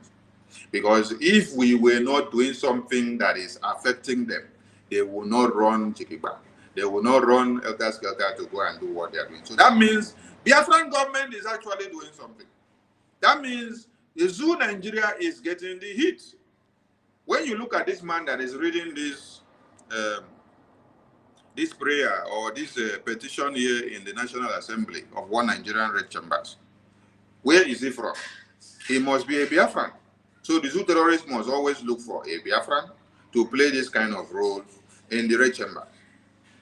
Because if we were not doing something that is affecting them, they will not run Chikiba. They will not run Elder Skelter to go and do what they are doing. So that means Biafran government is actually doing something. That means the Zoo Nigeria is getting the hit. When you look at this man that is reading this this prayer or this petition here in the National Assembly of One Nigerian Red Chambers, where is he from? He must be a Biafran. So the Zoo terrorists must always look for a Biafran to play this kind of role in the Red Chamber.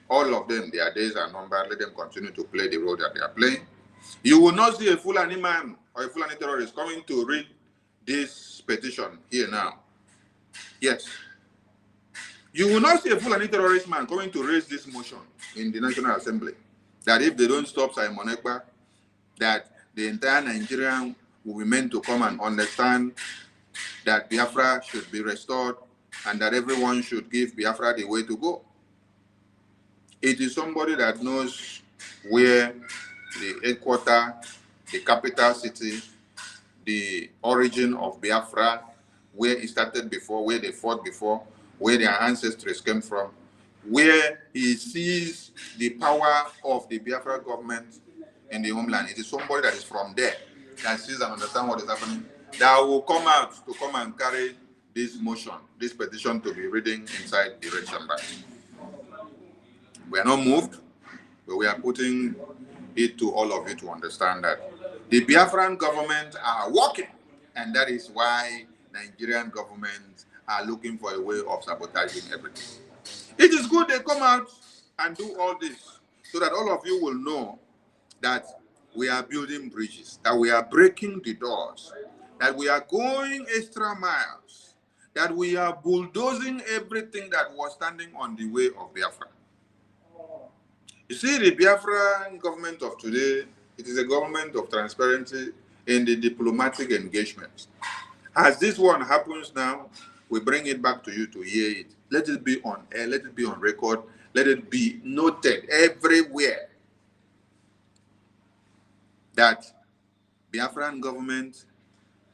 All of them, their days are numbered. Let them continue to play the role that they are playing. You will not see a Fulani man or a Fulani terrorist coming to read this petition here now. Yes. You will not see a Fulani terrorist man coming to raise this motion in the National Assembly that if they don't stop Simon Ekpa, that the entire Nigerian will be meant to come and understand that Biafra should be restored and that everyone should give Biafra the way to go. It is somebody that knows where the headquarters, the capital city, the origin of Biafra, where it started before, where they fought before, where their ancestors came from, where he sees the power of the Biafra government in the homeland. It is somebody that is from there, that sees and understands what is happening, that will come out to come and carry this motion, this petition to be reading inside the Red Chamber. We are not moved, but we are putting it to all of you to understand that the Biafran government are working, and that is why Nigerian governments are looking for a way of sabotaging everything. It is good they come out and do all this so that all of you will know that we are building bridges, that we are breaking the doors, that we are going extra miles, that we are bulldozing everything that was standing on the way of Biafra. You see, the Biafran government of today, it is a government of transparency in the diplomatic engagements. As this one happens now, we bring it back to you to hear it. Let it be on air, let it be on record, let it be noted everywhere that Biafran government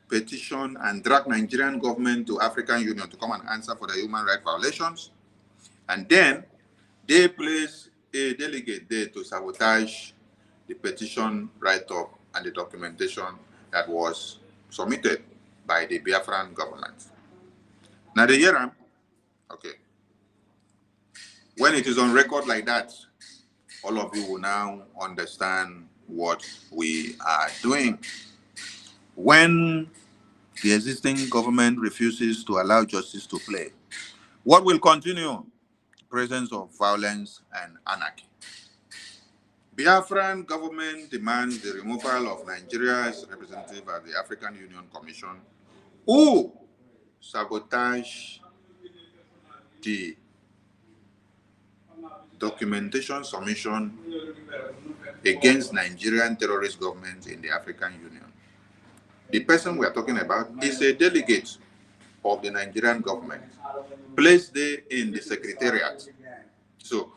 petition and drag Nigerian government to African Union to come and answer for the human rights violations. And then they place a delegate there to sabotage the petition write-up and the documentation that was submitted by the Biafran government. Now the hear okay. When it is on record like that, all of you will now understand what we are doing. When the existing government refuses to allow justice to play, what will continue? Presence of violence and anarchy. Biafran government demands the removal of Nigeria's representative at the African Union Commission who sabotage the documentation submission against Nigerian terrorist government in the African Union. The person we are talking about is a delegate of the Nigerian government, placed there in the secretariat. So,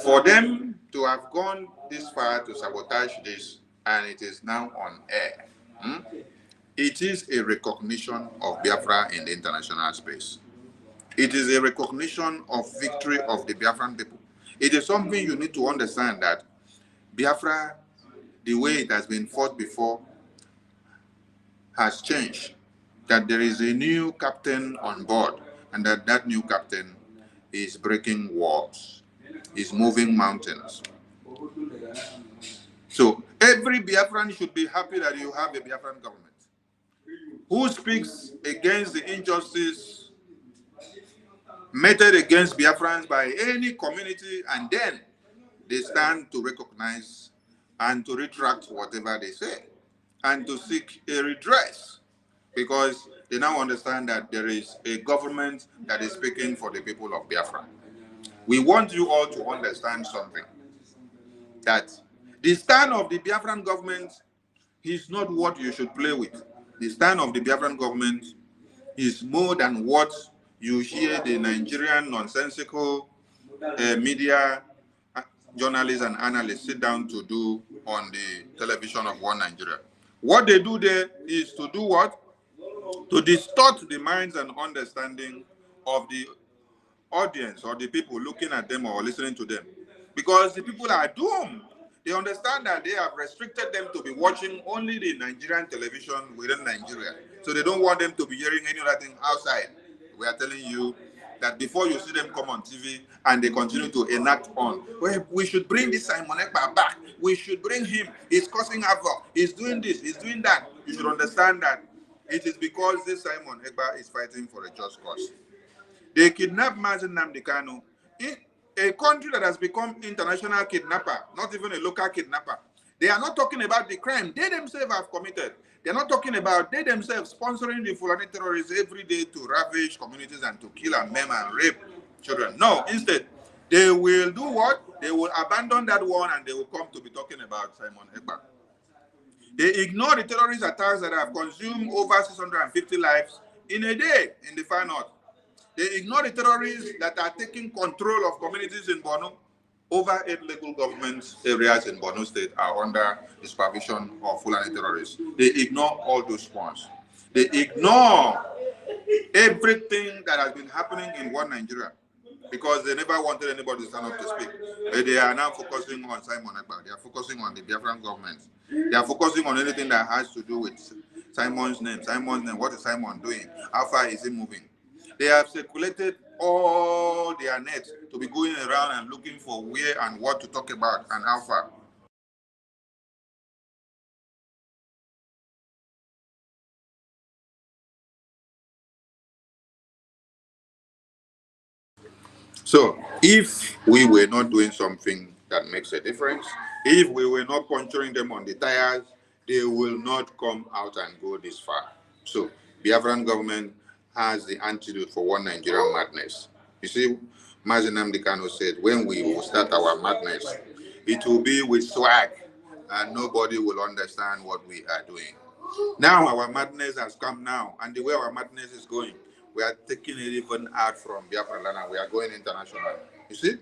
for them to have gone this far to sabotage this, and it is now on air, it is a recognition of Biafra in the international space. It is a recognition of victory of the Biafran people. It is something you need to understand that Biafra, the way it has been fought before, has changed. That there is a new captain on board, and that new captain is breaking walls, is moving mountains. So every Biafran should be happy that you have a Biafran government who speaks against the injustice meted against Biafrans by any community, and then they stand to recognize and to retract whatever they say and to seek a redress, because they now understand that there is a government that is speaking for the people of Biafra. We want you all to understand something, that the stand of the Biafran government is not what you should play with. The stand of the Biafran government is more than what you hear the Nigerian nonsensical media journalists and analysts sit down to do on the television of One Nigeria. What they do there is to do what? To distort the minds and understanding of the audience or the people looking at them or listening to them. Because the people are doomed. They understand that they have restricted them to be watching only the Nigerian television within Nigeria. So they don't want them to be hearing any other thing outside. We are telling you that before you see them come on TV and they continue to enact on, well, we should bring this Simon Ekpa back. We should bring him. He's causing havoc. He's doing this. He's doing that. You should understand that it is because this Simon Ekpa is fighting for a just cause. They kidnapped Mazen Nnamdi Kanu, a country that has become international kidnapper, not even a local kidnapper. They are not talking about the crime they themselves have committed. They're not talking about they themselves sponsoring the Fulani terrorists every day to ravage communities and to kill and maim and rape children. No, instead, they will do what? They will abandon that one and they will come to be talking about Simon Ekpa. They ignore the terrorist attacks that have consumed over 650 lives in a day in the far north. They ignore the terrorists that are taking control of communities in Borno. Over 8 local government areas in Borno State are under the supervision of Fulani terrorists. They ignore all those ones. They ignore everything that has been happening in one Nigeria because they never wanted anybody to stand up to speak. But they are now focusing on Simon Ekpa. They are focusing on the Biafran government. They are focusing on anything that has to do with Simon's name. Simon's name, what is Simon doing? How far is he moving? They have circulated all their nets to be going around and looking for where and what to talk about and how far. So, if we were not doing something that makes a difference, if we were not puncturing them on the tires, they will not come out and go this far. So, Biafran government has the antidote for one Nigerian madness. You see, Mazi Nnamdi Kanu said, when we will start our madness, it will be with swag and nobody will understand what we are doing. Now our madness has come now, and the way our madness is going, we are taking it even out from Biafra land and we are going international. You see?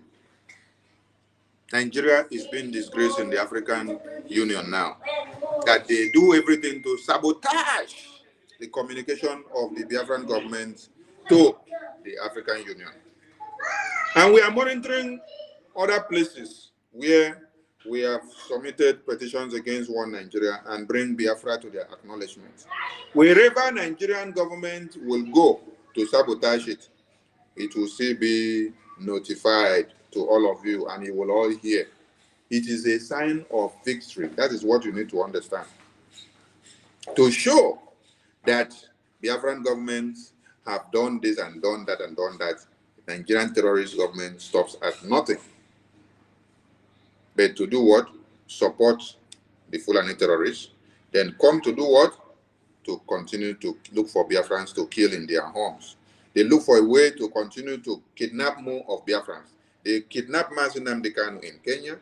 Nigeria is being disgraced in the African Union now. That they do everything to sabotage the communication of the Biafran government to the African Union. And we are monitoring other places where we have submitted petitions against one Nigeria and bring Biafra to their acknowledgement. Wherever Nigerian government will go to sabotage it, it will still be notified to all of you and you will all hear. It is a sign of victory. That is what you need to understand. To show that Biafran governments have done this and done that and done that, the Nigerian terrorist government stops at nothing. But to do what? Support the Fulani terrorists. Then come to do what? To continue to look for Biafrans to kill in their homes. They look for a way to continue to kidnap more of Biafrans. They kidnap Mazi Nnamdi Kanu in Kenya,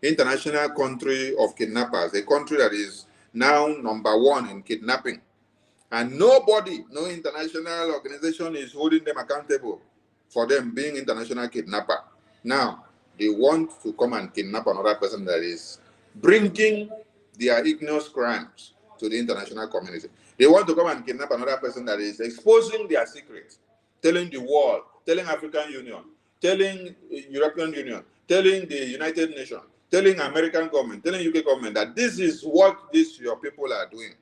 international country of kidnappers, a country that is now #1 in kidnapping. And nobody, no international organization is holding them accountable for them being international kidnapper. Now, they want to come and kidnap another person that is bringing their ignorant crimes to the international community. They want to come and kidnap another person that is exposing their secrets, telling the world, telling African Union, telling European Union, telling the United Nations, telling American government, telling UK government that this is what your people are doing.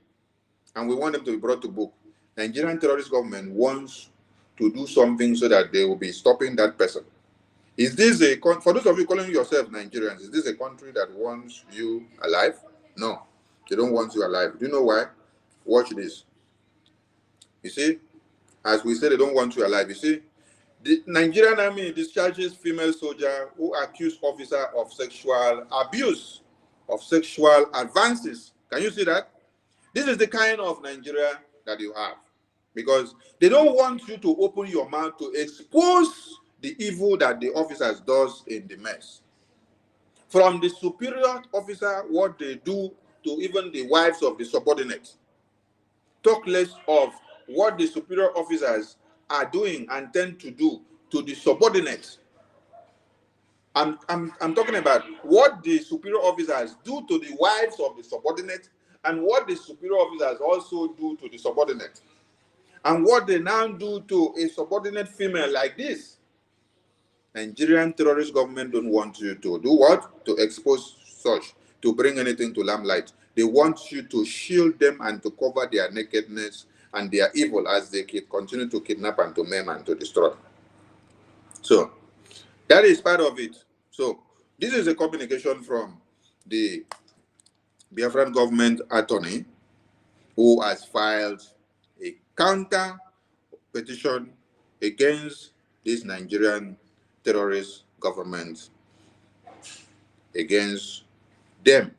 And we want them to be brought to book. Nigerian terrorist government wants to do something so that they will be stopping that person. Is this for those of you calling yourself Nigerians, is this a country that wants you alive? No, they don't want you alive. Do you know why? Watch this. You see, as we say, they don't want you alive. You see, the Nigerian army discharges female soldier who accused officer of sexual abuse, of sexual advances. Can you see that? This is the kind of Nigeria that you have. Because they don't want you to open your mouth to expose the evil that the officers does in the mess. From the superior officer, what they do to even the wives of the subordinates. Talk less of what the superior officers are doing and tend to do to the subordinates. I'm talking about what the superior officers do to the wives of the subordinates and what the superior officers also do to the subordinates. And what they now do to a subordinate female like this. Nigerian terrorist government don't want you to do what? To expose such, to bring anything to limelight. They want you to shield them and to cover their nakedness and their evil as they continue to kidnap and to maim and to destroy. So, that is part of it. So, this is a communication from the Biafran government attorney who has filed a counter petition against this Nigerian terrorist government, against them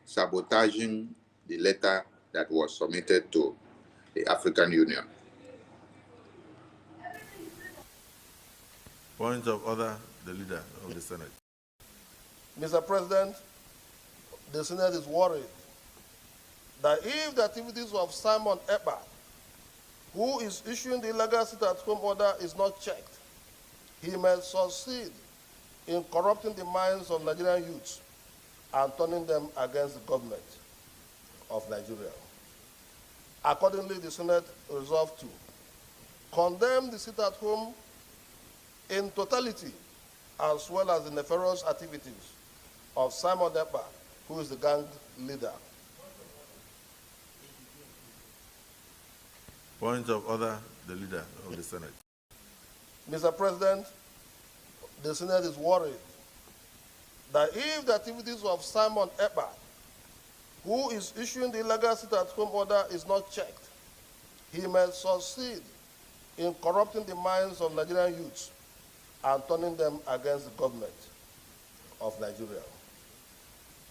sabotaging the letter that was submitted to the African Union. Point of order, the leader of the Senate. Mr. President, the Senate is worried that if the activities of Simon Ekpa, who is issuing the illegal sit-at-home order, is not checked, he may succeed in corrupting the minds of Nigerian youths and turning them against the government of Nigeria. Accordingly, the Senate resolved to condemn the sit-at-home in totality, as well as the nefarious activities of Simon Ekpa, who is the gang leader. Point of order, the leader of the Senate. Mr. President, the Senate is worried that if the activities of Simon Ekpa, who is issuing the illegal sit-at-home order, is not checked, he may succeed in corrupting the minds of Nigerian youths and turning them against the government of Nigeria.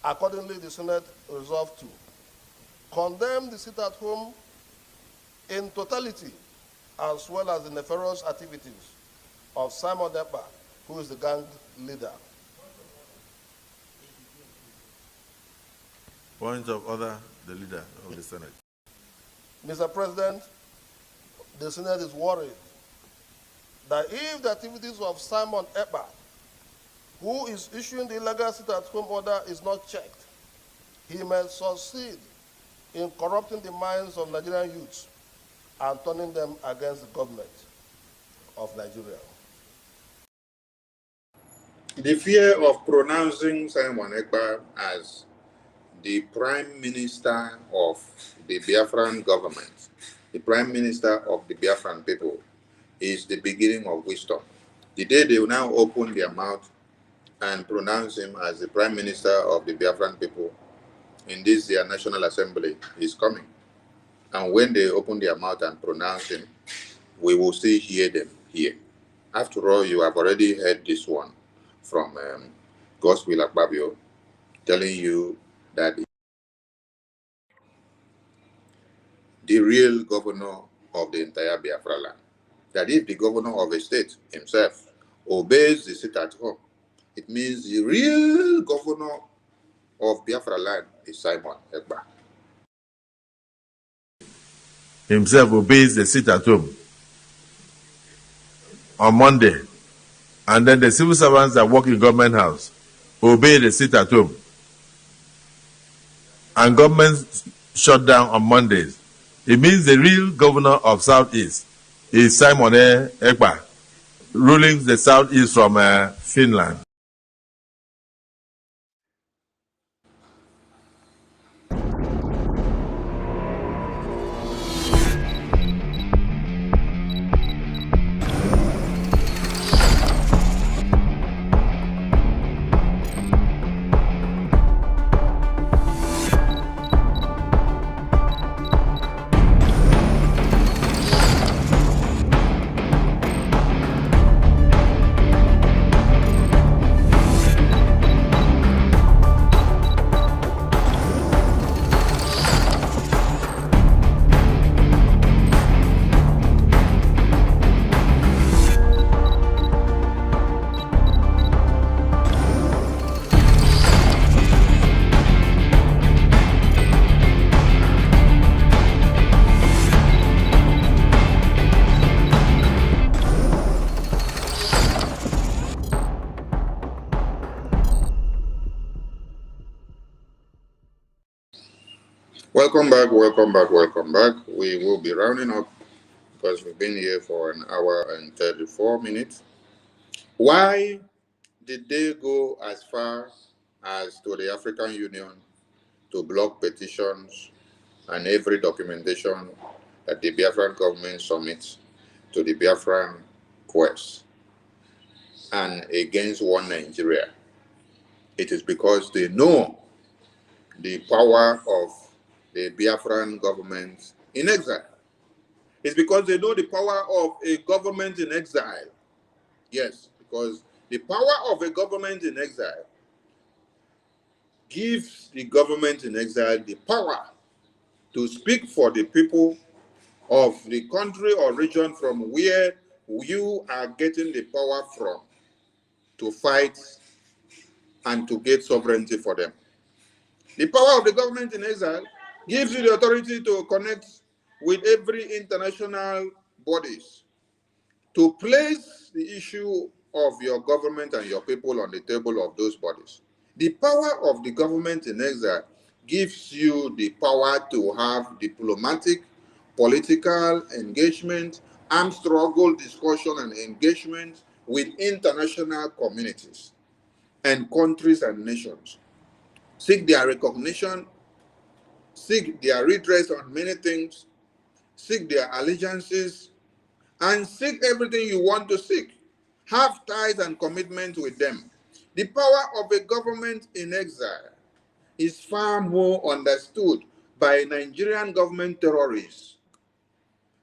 Accordingly, the Senate resolved to condemn the sit-at-home in totality, as well as the nefarious activities of Simon Ekpa, who is the gang leader. Point of order, the leader of the Senate. Mr. President, the Senate is worried that if the activities of Simon Ekpa, who is issuing the illegal sit-at-home order, is not checked, he may succeed in corrupting the minds of Nigerian youths and turning them against the government of Nigeria. The fear of pronouncing Simon Ekpa as the Prime Minister of the Biafran government, the Prime Minister of the Biafran people, is the beginning of wisdom. The day they will now open their mouth and pronounce him as the Prime Minister of the Biafran people in this their National Assembly is coming. And when they open their mouth and pronounce him, we will still hear them here. After all, you have already heard this one from EFIK-IBIBIO telling you that the real governor of the entire Biafra land, that if the governor of a state himself obeys the sit-at-home, it means the real governor of Biafra land is Simon Ekpa. Himself obeys the sit-at-home on Monday, and then the civil servants that work in government house obey the sit-at-home, and government shut down on Mondays. It means the real governor of Southeast is Simon Ekpa, ruling the Southeast from Finland. Welcome back, welcome back, welcome back. We will be rounding up because we've been here for an hour and 34 minutes. Why did they go as far as to the African Union to block petitions and every documentation that the Biafran government submits to the Biafran quest and against one Nigeria? It is because they know the power of the Biafran government in exile. It's because they know the power of a government in exile. Yes, because the power of a government in exile gives the government in exile the power to speak for the people of the country or region from where you are getting the power from to fight and to get sovereignty for them. The power of the government in exile gives you the authority to connect with every international bodies to place the issue of your government and your people on the table of those bodies. The power of the government in exile gives you the power to have diplomatic, political engagement, armed struggle discussion and engagement with international communities and countries and nations. Seek their recognition, seek their redress on many things, seek their allegiances, and seek everything you want to seek. Have ties and commitment with them. The power of a government in exile is far more understood by Nigerian government terrorists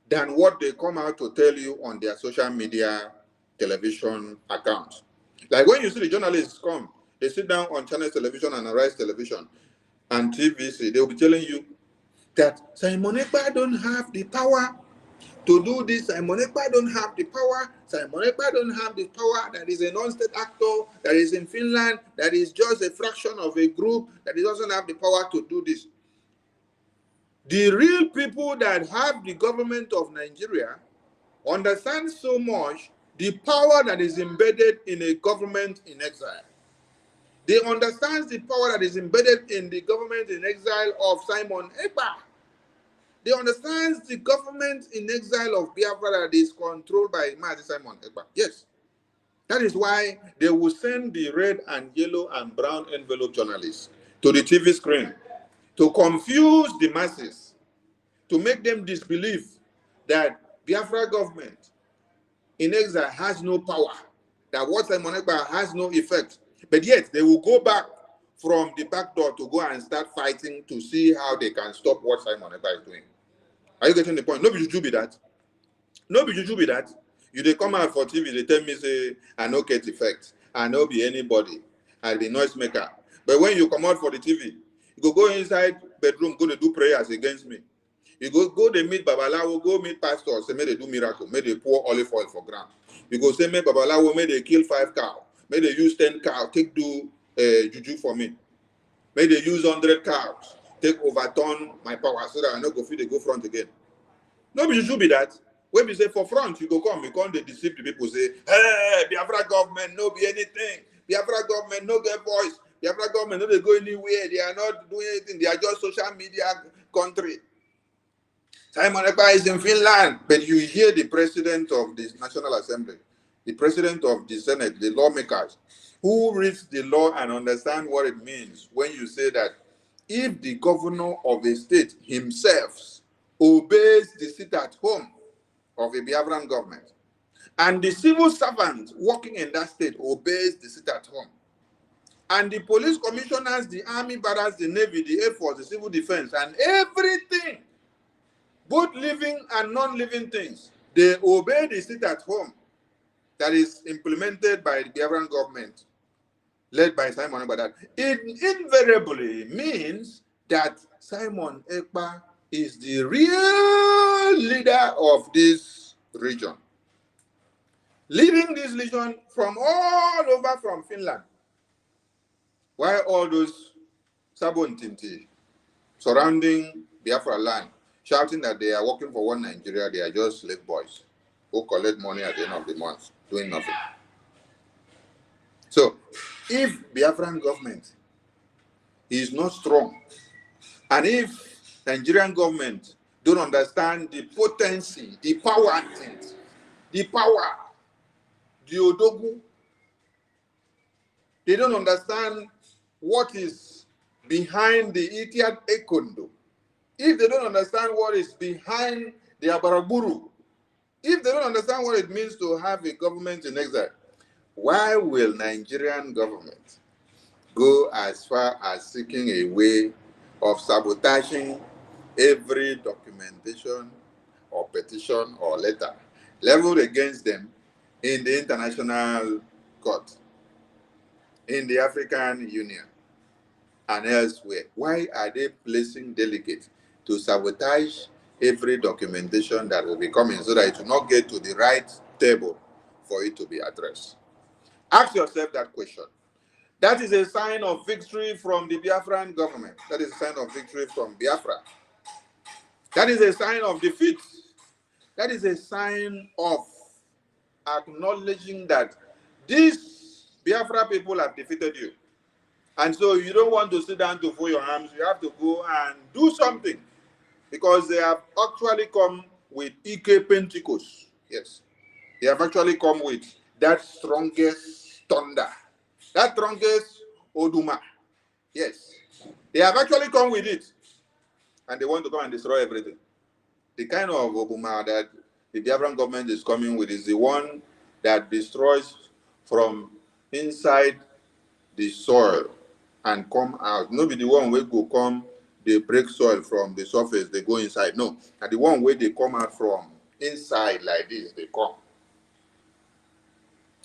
than what they come out to tell you on their social media television accounts. Like when you see the journalists come, they sit down on Channel Television and Arise Television and TVC, they'll be telling you that Simon Ekpa don't have the power to do this. Simon Ekpa don't have the power. Simon Ekpa don't have the power. That is a non-state actor that is in Finland, that is just a fraction of a group, that he doesn't have the power to do this. The real people that have the government of Nigeria understand so much the power that is embedded in a government in exile. They understand the power that is embedded in the government in exile of Simon Ekpa. They understand the government in exile of Biafra that is controlled by Mazi Simon Ekpa. Yes. That is why they will send the red and yellow and brown envelope journalists to the TV screen to confuse the masses, to make them disbelieve that Biafra government in exile has no power, that what Simon Ekpa has no effect. But yet they will go back from the back door to go and start fighting to see how they can stop what Simon Ekpa is doing. Are you getting the point? No be juju be that. No be juju be that. You they come out for TV, they tell me say I no get effect, I no be anybody, I be noise maker. But when you come out for the TV, you go inside bedroom, go to do prayers against me. You go they meet Babalawo, go meet pastors, say may they do miracle, may they pour olive oil for ground. You go say may Babalawo, may they kill 5 cows, may they use 10 cows, take do juju for me. May they use 100 cows, take overturn my power so that I no go fit they go front again. No be juju be that. When we say for front, you go come, you can't deceive the people, say, hey, Biafra government no be anything. Biafra government no get voice. Biafra government no they go anywhere. They are not doing anything. They are just social media country. Simon Ekpa is in Finland, but you hear the president of the National Assembly, the president of the Senate, the lawmakers, who reads the law and understand what it means when you say that if the governor of a state himself obeys the sit at home of a Biafran government, and the civil servant working in that state obeys the sit at home, and the police commissioners, the army barracks, the navy, the air force, the civil defense, and everything, both living and non-living things, they obey the sit at home that is implemented by the Biafran government, led by Simon Ekpa. It invariably means that Simon Ekpa is the real leader of this region, leading this region from all over from Finland, while all those Sabontinti surrounding Biafra land, shouting that they are working for one Nigeria, they are just slave boys who collect money at the end of the month, doing nothing. So, if Biafran government is not strong, and if Nigerian government don't understand the potency, the power, the odogu, they don't understand what is behind the Itiad Ekondo. If they don't understand what is behind the Abaraburu, if they don't understand what it means to have a government in exile, why will Nigerian government go as far as seeking a way of sabotaging every documentation or petition or letter leveled against them in the international court, in the African Union, and elsewhere? Why are they placing delegates to sabotage every documentation that will be coming so that it will not get to the right table for it to be addressed. Ask yourself that question. That is a sign of victory from the Biafran government. That is a sign of victory from Biafra. That is a sign of defeat. That is a sign of acknowledging that these Biafra people have defeated you. And so you don't want to sit down to fold your arms. You have to go and do something. Because they have actually come with EK Pentecost. Yes. They have actually come with that strongest thunder. That strongest Oduma. Yes. They have actually come with it. And they want to come and destroy everything. The kind of Oduma that the Biafran government is coming with is the one that destroys from inside the soil and come out. Not be the one where go come, they break soil from the surface, they go inside. No. And the one where they come out from inside like this, they come.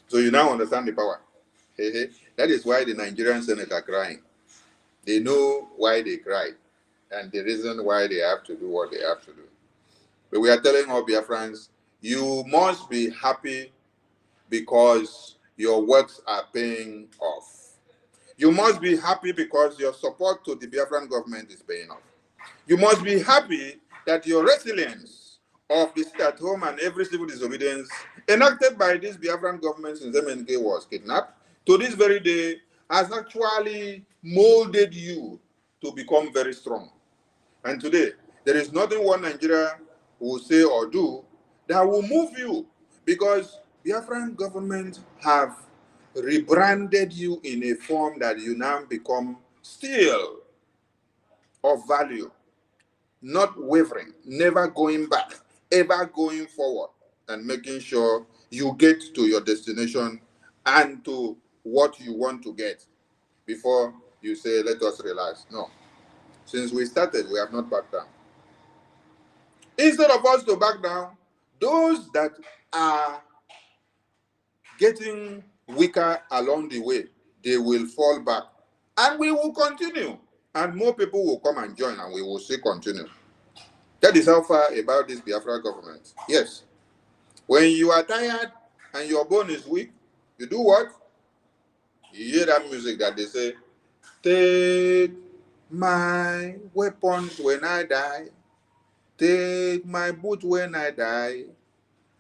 So you now understand the power. That is why the Nigerian Senate are crying. They know why they cry and the reason why they have to do what they have to do. But we are telling all Biafrans, you must be happy because your works are paying off. You must be happy because your support to the Biafran government is paying off. You must be happy that your resilience of the stay-at-home and every civil disobedience enacted by this Biafran government since MNK was kidnapped to this very day has actually molded you to become very strong. And today, there is nothing one Nigeria will say or do that will move you, because Biafran government have rebranded you in a form that you now become still of value, not wavering, never going back, ever going forward, and making sure you get to your destination and to what you want to get before you say, let us relax. No. Since we started, we have not backed down. Instead of us to back down, those that are getting weaker along the way, they will fall back. And we will continue. And more people will come and join, and we will still continue. That is how far about this Biafra government. Yes. When you are tired and your bone is weak, you do what? You hear that music that they say, take my weapons when I die. Take my boot when I die.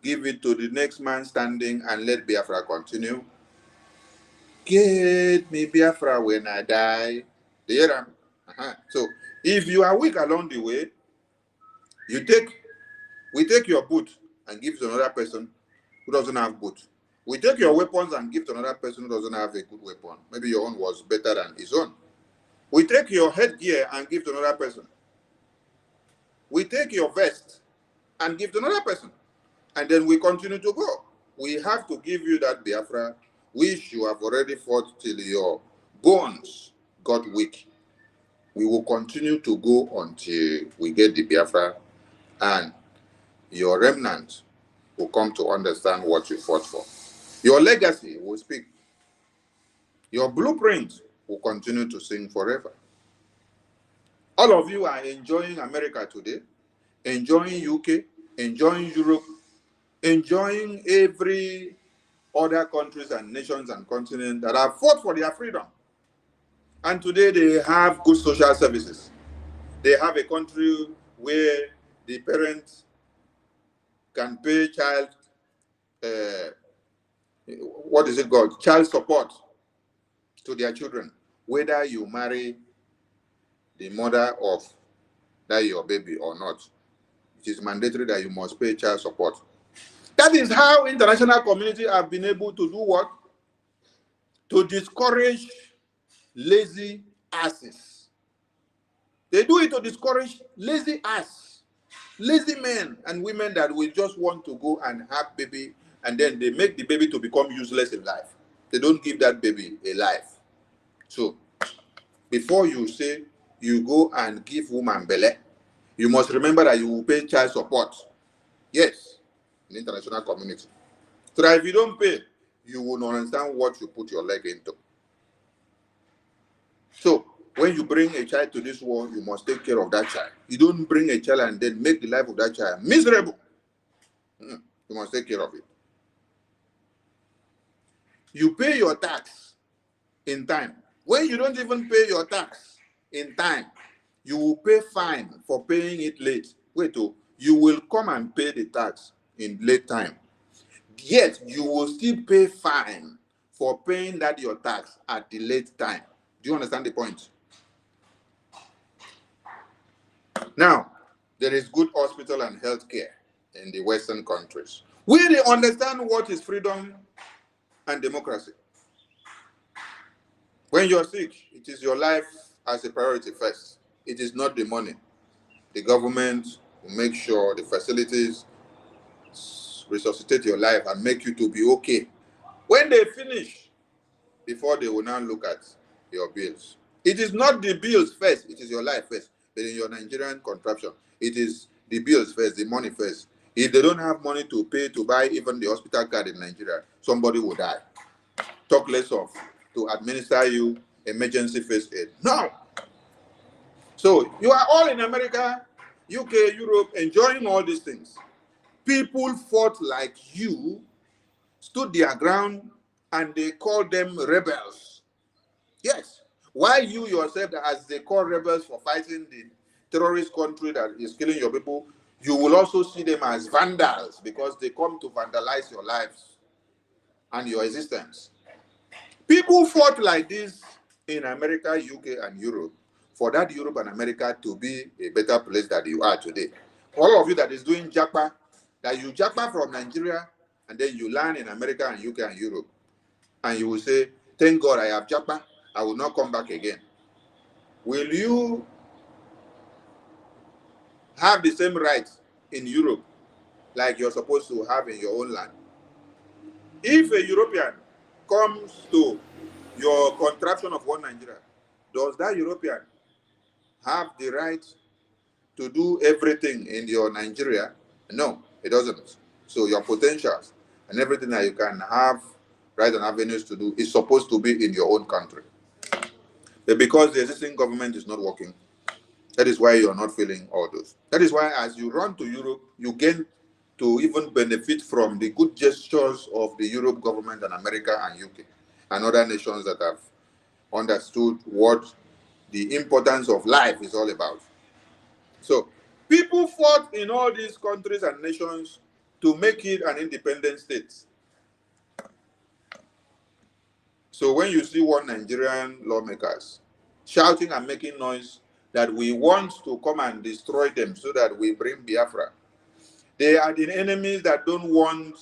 Give it to the next man standing and let Biafra continue. Get me Biafra when I die. Do you hear them? So if you are weak along the way, we take your boot and give to another person who doesn't have boot. We take your weapons and give to another person who doesn't have a good weapon. Maybe your own was better than his own. We take your headgear and give to another person. We take your vest and give to another person. And then we continue to go. We have to give you that Biafra, which you have already fought till your bones got weak. We will continue to go until we get the Biafra, and your remnant will come to understand what you fought for. Your legacy will speak. Your blueprint will continue to sing forever. All of you are enjoying America today, enjoying UK, enjoying Europe, enjoying every other countries and nations and continents that have fought for their freedom. And today they have good social services. They have a country where the parents can pay child, what is it called? Child support to their children, whether you marry the mother of that your baby or not. It is mandatory that you must pay child support. That is how international community have been able to do what? To discourage lazy asses. They do it to discourage lazy ass, lazy men and women that will just want to go and have baby, and then they make the baby to become useless in life. They don't give that baby a life. So, before you say you go and give woman belly, you must remember that you will pay child support. Yes, in the international community. So that if you don't pay, you will not understand what you put your leg into. So, when you bring a child to this world, you must take care of that child. You don't bring a child and then make the life of that child miserable. You must take care of it. You pay your tax in time. When you don't even pay your tax in time, you will pay fine for paying it late. Wait, oh, you will come and pay the tax in late time. Yet you will still pay fine for paying that your tax at the late time. Do you understand the point? Now, there is good hospital and health care in the Western countries. We they understand what is freedom and democracy. When you're sick, it is your life as a priority first. It is not the money. The government will make sure the facilities resuscitate your life and make you to be okay. When they finish, before they will now look at your bills. It is not the bills first, it is your life first. But in your Nigerian contraption, it is the bills first, the money first. If they don't have money to pay to buy even the hospital card in Nigeria, somebody will die. Talk less of to administer you emergency first aid. No. So you are all in America, UK, Europe, enjoying all these things. People fought like you, stood their ground, and they called them rebels. Yes. Why you yourself, as they call rebels for fighting the terrorist country that is killing your people, you will also see them as vandals because they come to vandalize your lives and your existence. People fought like this in America, UK, and Europe for that Europe and America to be a better place than you are today. All of you that is doing japa, that you japa from Nigeria and then you land in America and UK and Europe, and you will say, thank God I have japa, I will not come back again. Will you have the same rights in Europe like you're supposed to have in your own land? If a European comes to your contraption of one Nigeria, does that European have the right to do everything in your Nigeria? No, it doesn't. So your potentials and everything that you can have right and avenues to do is supposed to be in your own country. But because the existing government is not working, that is why you're not feeling all those. That is why as you run to Europe, you gain to even benefit from the good gestures of the Europe government and America and UK and other nations that have understood what the importance of life is all about. So people fought in all these countries and nations to make it an independent state. So when you see one Nigerian lawmakers shouting and making noise that we want to come and destroy them so that we bring Biafra, they are the enemies that don't want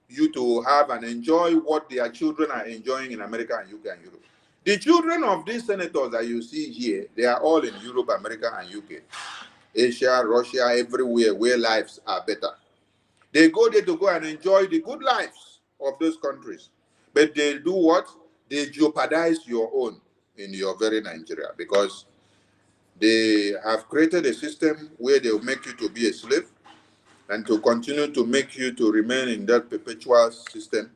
you to have and enjoy what their children are enjoying in America and UK and Europe. The children of these senators that you see here, they are all in Europe, America, and UK. Asia, Russia, everywhere where lives are better. They go there to go and enjoy the good lives of those countries. But they do what? They jeopardize your own in your very Nigeria because they have created a system where they will make you to be a slave and to continue to make you to remain in that perpetual system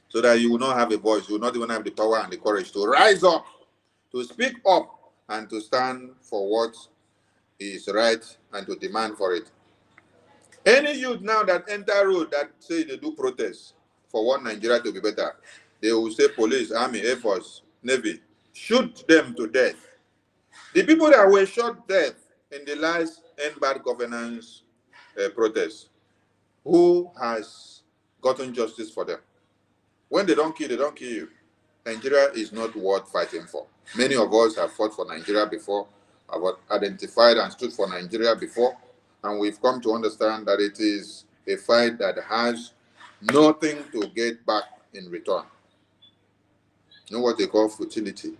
so that you will not have a voice, you will not even have the power and the courage to rise up, to speak up, and to stand for what is right and to demand for it. Any youth now that enter road that say they do protests for one Nigeria to be better, they will say police, army, air force, navy, shoot them to death. The people that were shot dead in the last End Bad Governance protest, who has gotten justice for them? When they don't kill you. Nigeria is not worth fighting for. Many of us have fought for Nigeria before, have identified and stood for Nigeria before, and we've come to understand that it is a fight that has nothing to get back in return. You know what they call futility?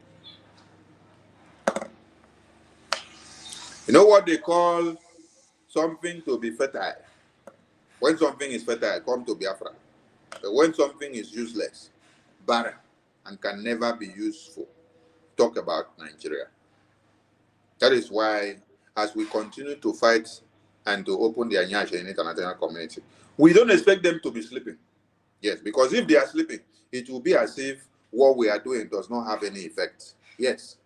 You know what they call something to be fertile? When something is fertile, come to Biafra. But when something is useless, barren, and can never be useful, talk about Nigeria. That is why, as we continue to fight and to open the Anyasha in the international community, we don't expect them to be sleeping. Yes, because if they are sleeping, it will be as if what we are doing does not have any effect. Yes.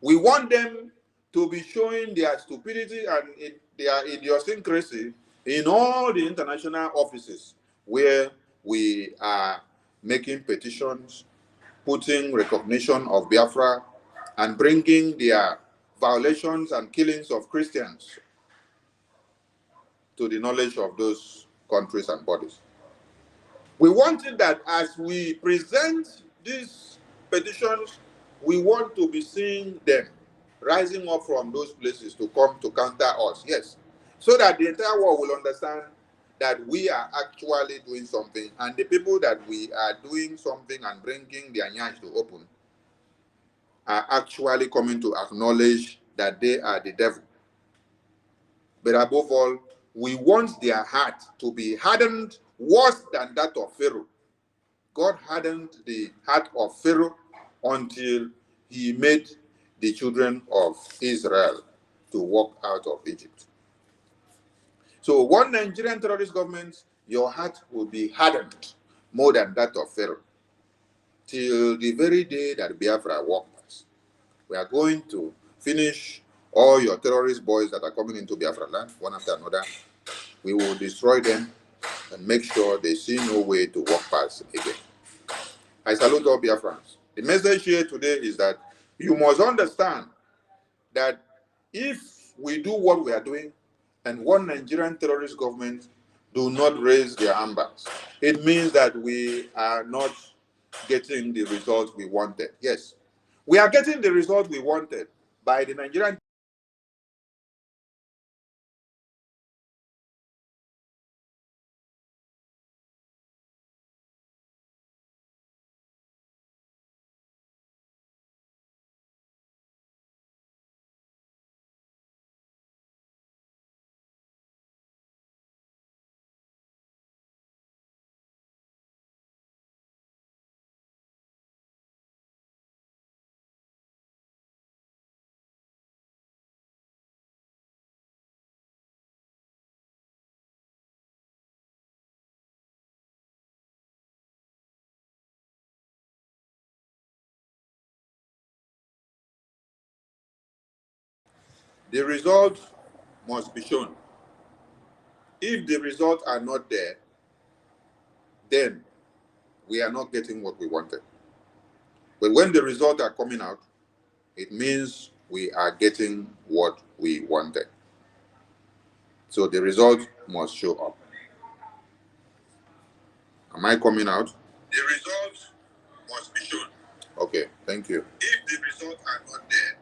We want them to be showing their stupidity and their idiosyncrasy in all the international offices where we are making petitions, putting recognition of Biafra, and bringing their violations and killings of Christians to the knowledge of those countries and bodies. We wanted that as we present these petitions, we want to be seeing them rising up from those places to come to counter us, yes, so that the entire world will understand that we are actually doing something, and the people that we are doing something and bringing their nyash to open are actually coming to acknowledge that they are the devil. But above all, we want their heart to be hardened worse than that of Pharaoh. God hardened the heart of Pharaoh until he made the children of Israel to walk out of Egypt. So one Nigerian terrorist government, your heart will be hardened more than that of Pharaoh till the very day that Biafra walks. We are going to finish all your terrorist boys that are coming into Biafra land, one after another. We will destroy them and make sure they see no way to walk past again. I salute all Biafrans. The message here today is that you must understand that if we do what we are doing and one Nigerian terrorist government do not raise their armbands, it means that we are not getting the result we wanted. Yes, we are getting the result we wanted by the Nigerian. The results must be shown. If the results are not there, then we are not getting what we wanted. But when the results are coming out, it means we are getting what we wanted. So the result must show up. Am I coming out? The results must be shown. Okay, thank you. If the results are not there,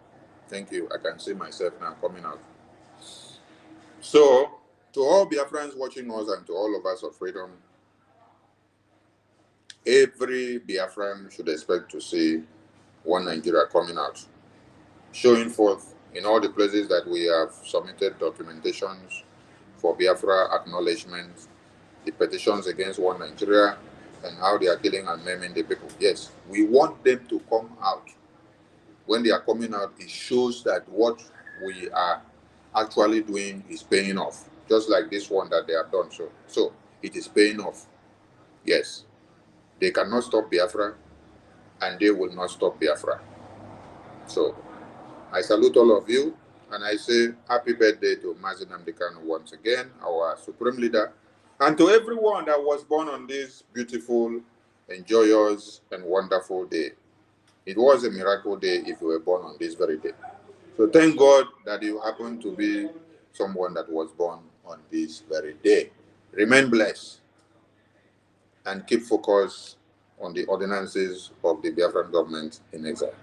thank you. I can see myself now coming out. So, to all Biafrans watching us and to all of us of freedom, every Biafran should expect to see one Nigeria coming out, showing forth in all the places that we have submitted documentations for Biafra acknowledgement, the petitions against one Nigeria, and how they are killing and maiming the people. Yes, we want them to come out. When they are coming out, it shows that what we are actually doing is paying off, just like this one that they have done. So it is paying off. Yes, they cannot stop Biafra, and they will not stop Biafra. So I salute all of you, and I say happy birthday to Mazi Nnamdi Kanu once again, our supreme leader, and to everyone that was born on this beautiful and joyous and wonderful day. It was a miracle day if you were born on this very day. So thank God that you happen to be someone that was born on this very day. Remain blessed and keep focus on the ordinances of the Biafran government in exile.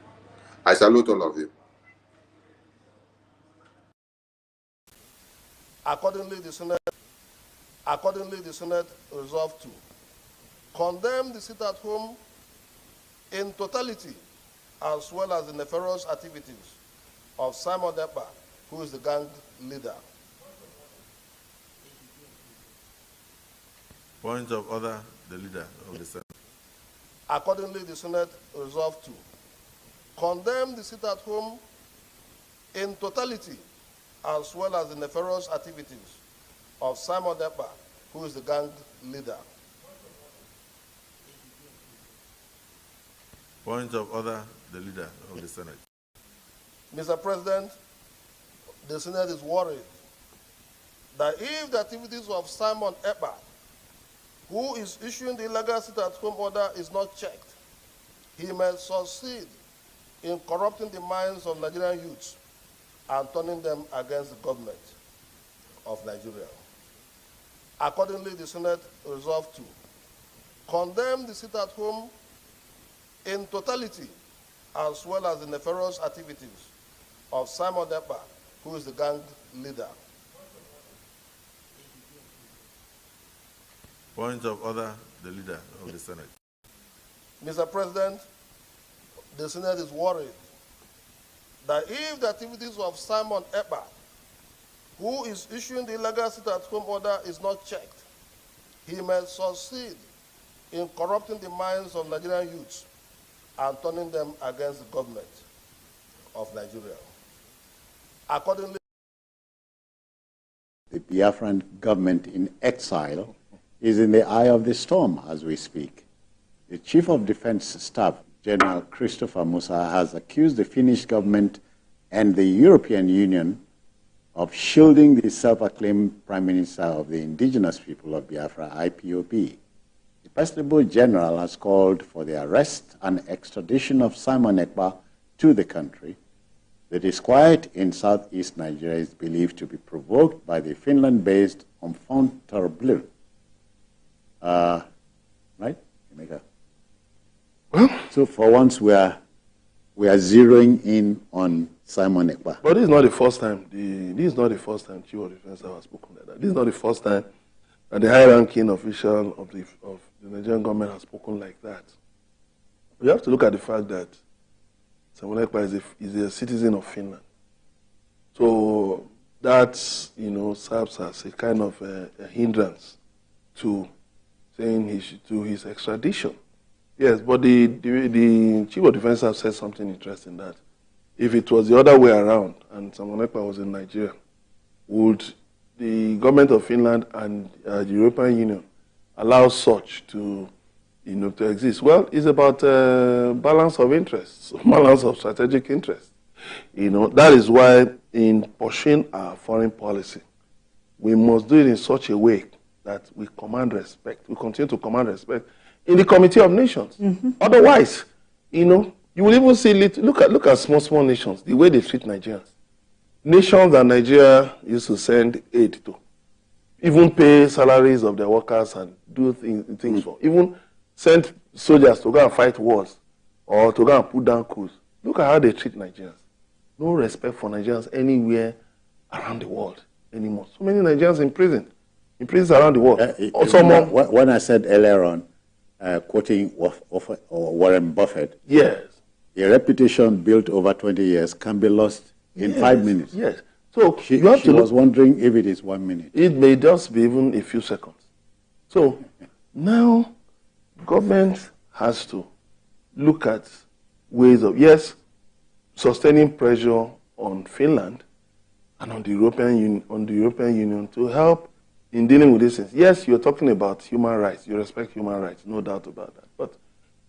I salute all of you. Accordingly, the Senate resolved to condemn the sit-at-home in totality, as well as the nefarious activities of Simon Ekpa, who is the gang leader. Point of order, the leader of the Senate. Accordingly, the Senate resolved to condemn the sit-at-home in totality, as well as the nefarious activities of Simon Ekpa, who is the gang leader. Point of order, the leader of the Senate. Mr. President, the Senate is worried that if the activities of Simon Ekpa, who is issuing the illegal sit-at-home order is not checked, he may succeed in corrupting the minds of Nigerian youths and turning them against the government of Nigeria. Accordingly, the Senate resolved to condemn the sit-at-home in totality, as well as the nefarious activities of Simon Ekpa, who is the gang leader. Point of order, the leader of the Senate. Mr. President, the Senate is worried that if the activities of Simon Ekpa, who is issuing the illegal sit-at-home order, is not checked, he may succeed in corrupting the minds of Nigerian youths and turning them against the government of Nigeria. Accordingly, the Biafran government in exile is in the eye of the storm as we speak. The Chief of Defense Staff, General Christopher Musa, has accused the Finnish government and the European Union of shielding the self-acclaimed Prime Minister of the indigenous people of Biafra, IPOB. The Perstable General has called for the arrest and extradition of Simon Ekpa to the country. The disquiet in southeast Nigeria is believed to be provoked by the Finland-based Enfant Terrible. Right? Well, so for once we are zeroing in on Simon Ekpa. But this is not the first time. This is not the first time Chief of Defense has spoken like that. This is not the first time that the high-ranking official of the Nigerian government has spoken like that. We have to look at the fact that Simon Ekpa is a citizen of Finland. So that, serves as a kind of a hindrance to saying to his extradition. Yes, but the Chief of Defense has said something interesting, that if it was the other way around and Simon Ekpa was in Nigeria, would the government of Finland and the European Union allow such to exist? Well, it's about balance of interests, balance of strategic interests. That is why in pursuing our foreign policy, we must do it in such a way that we command respect. We continue to command respect in the Committee of Nations. Mm-hmm. Otherwise, you will even see, look at small nations, the way they treat Nigerians. Nations that Nigeria used to send aid to, even pay salaries of their workers and do things for, even send soldiers to go and fight wars or to go and put down coups. Look at how they treat Nigerians. No respect for Nigerians anywhere around the world anymore. So many Nigerians in prisons around the world. When I said earlier on, quoting Warren Buffett, yes, a reputation built over 20 years can be lost in 5 minutes. Yes. So she was wondering if it is 1 minute. It may just be even a few seconds. So now government has to look at ways of, yes, sustaining pressure on Finland and on the European Union to help in dealing with these things. Yes, you're talking about human rights. You respect human rights, no doubt about that. But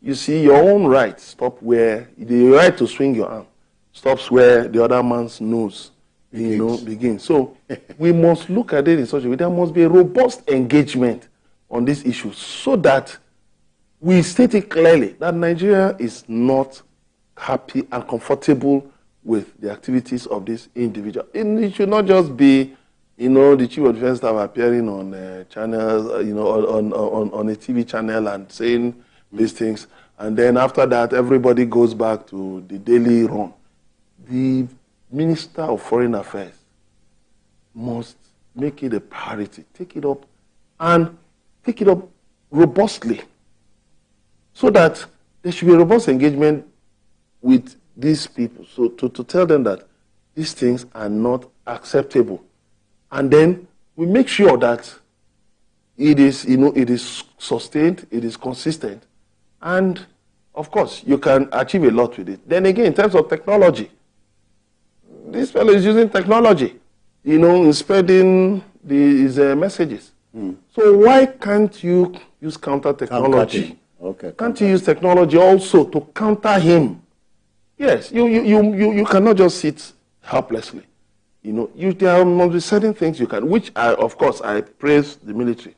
you see, your own rights stop where the right to swing your arm stops where the other man's nose begins. So we must look at it in such a way. There must be a robust engagement on this issue so that we state it clearly that Nigeria is not happy and comfortable with the activities of this individual. It should not just be, the Chief of Defense Staff appearing on channels, on a TV channel and saying these things, and then after that everybody goes back to the daily run. The Minister of Foreign Affairs must make it a priority, take it up robustly, so that there should be a robust engagement with these people, so to tell them that these things are not acceptable. And then we make sure that it is, it is sustained, it is consistent, and of course you can achieve a lot with it. Then again, in terms of technology, this fellow is using technology, in spreading his messages. So why can't you use counter technology? Can't you use technology also to counter him? Yes, you cannot just sit helplessly. There must be certain things you can, which of course I praise the military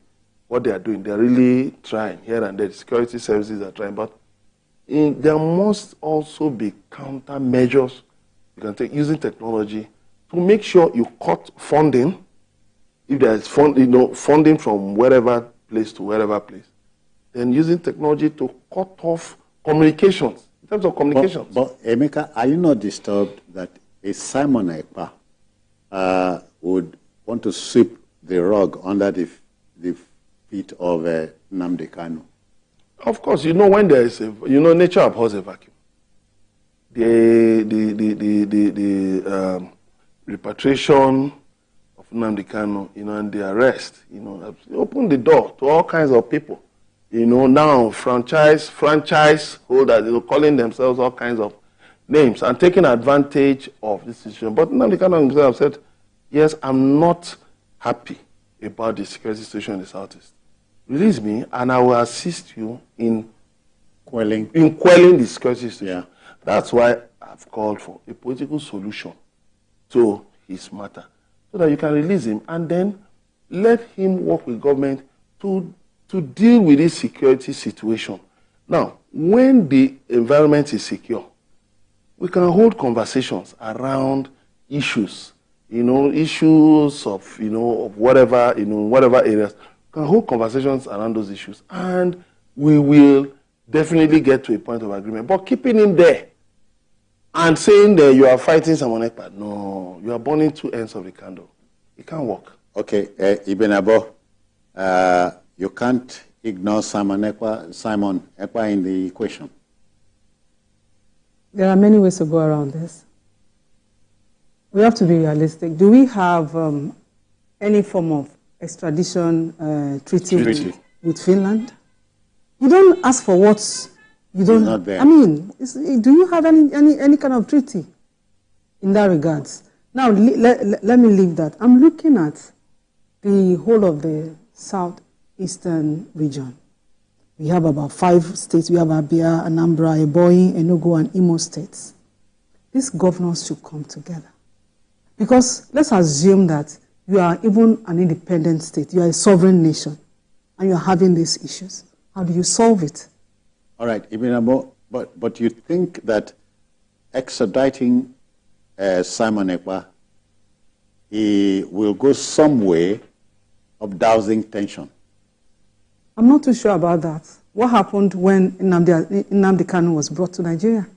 what they are doing. They're really trying here and there. The security services are trying, but there must also be countermeasures you can take using technology to make sure you cut funding. If there is funding from wherever place to wherever place, then using technology to cut off communications, in terms of communications. But Emeka, are you not disturbed that a Simon Ekpa would want to sweep the rug under the feet of Nnamdi Kanu? Of course, when there is nature abhors a vacuum. The repatriation of Nnamdi Kanu, and the arrest, open the door to all kinds of people. Now franchise holders, calling themselves all kinds of names and taking advantage of this situation. But Nnamdi Kanu himself said, yes, I'm not happy about the security situation in the Southeast. Release me and I will assist you in quelling the security situation. Yeah. That's why I've called for a political solution to his matter, so that you can release him and then let him work with government to deal with this security situation. Now, when the environment is secure, we can hold conversations around issues, issues of, of whatever, whatever areas. We can hold conversations around those issues, and we will definitely get to a point of agreement. But keeping him there and saying that you are fighting someone Ekpa, no, you are burning two ends of the candle. It can't work. Okay, Ibn Abo, you can't ignore Simon Ekpa in the equation. There are many ways to go around this. We have to be realistic. Do we have any form of extradition treaty with Finland? You don't ask for what you don't. Not there. I mean, do you have any kind of treaty in that regards? Now, let me leave that. I'm looking at the whole of the southeastern region. We have about 5 states. We have Abia, Anambra, Ebonyi, Enugu, and Imo states. These governors should come together. Because let's assume that you are even an independent state. You are a sovereign nation, and you're having these issues. How do you solve it? All right, Ibn Abo, but you think that extraditing Simon Ekpa, he will go some way of dousing tension? I'm not too sure about that. What happened when Nnamdi Kanu was brought to Nigeria?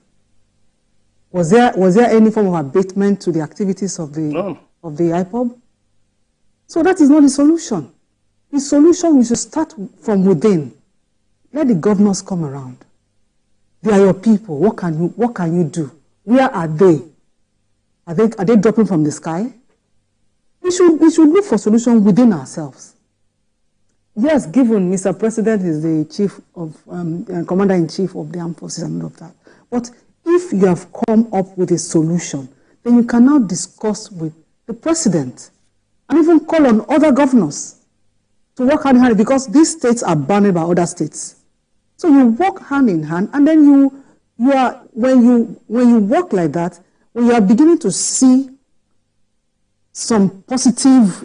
Was there any form of abatement to the activities of the IPOB? So that is not the solution. The solution, we should start from within. Let the governors come around. They are your people. What can you do? Where are they? Are they dropping from the sky? We should look for solutions within ourselves. Yes, given Mr. President is the chief of commander-in-chief of the armed forces and all of that. But if you have come up with a solution, then you can now discuss with the president and even call on other governors to work hand in hand, because these states are bounded by other states. So you work hand in hand, and then when you work like that, when you are beginning to see some positive,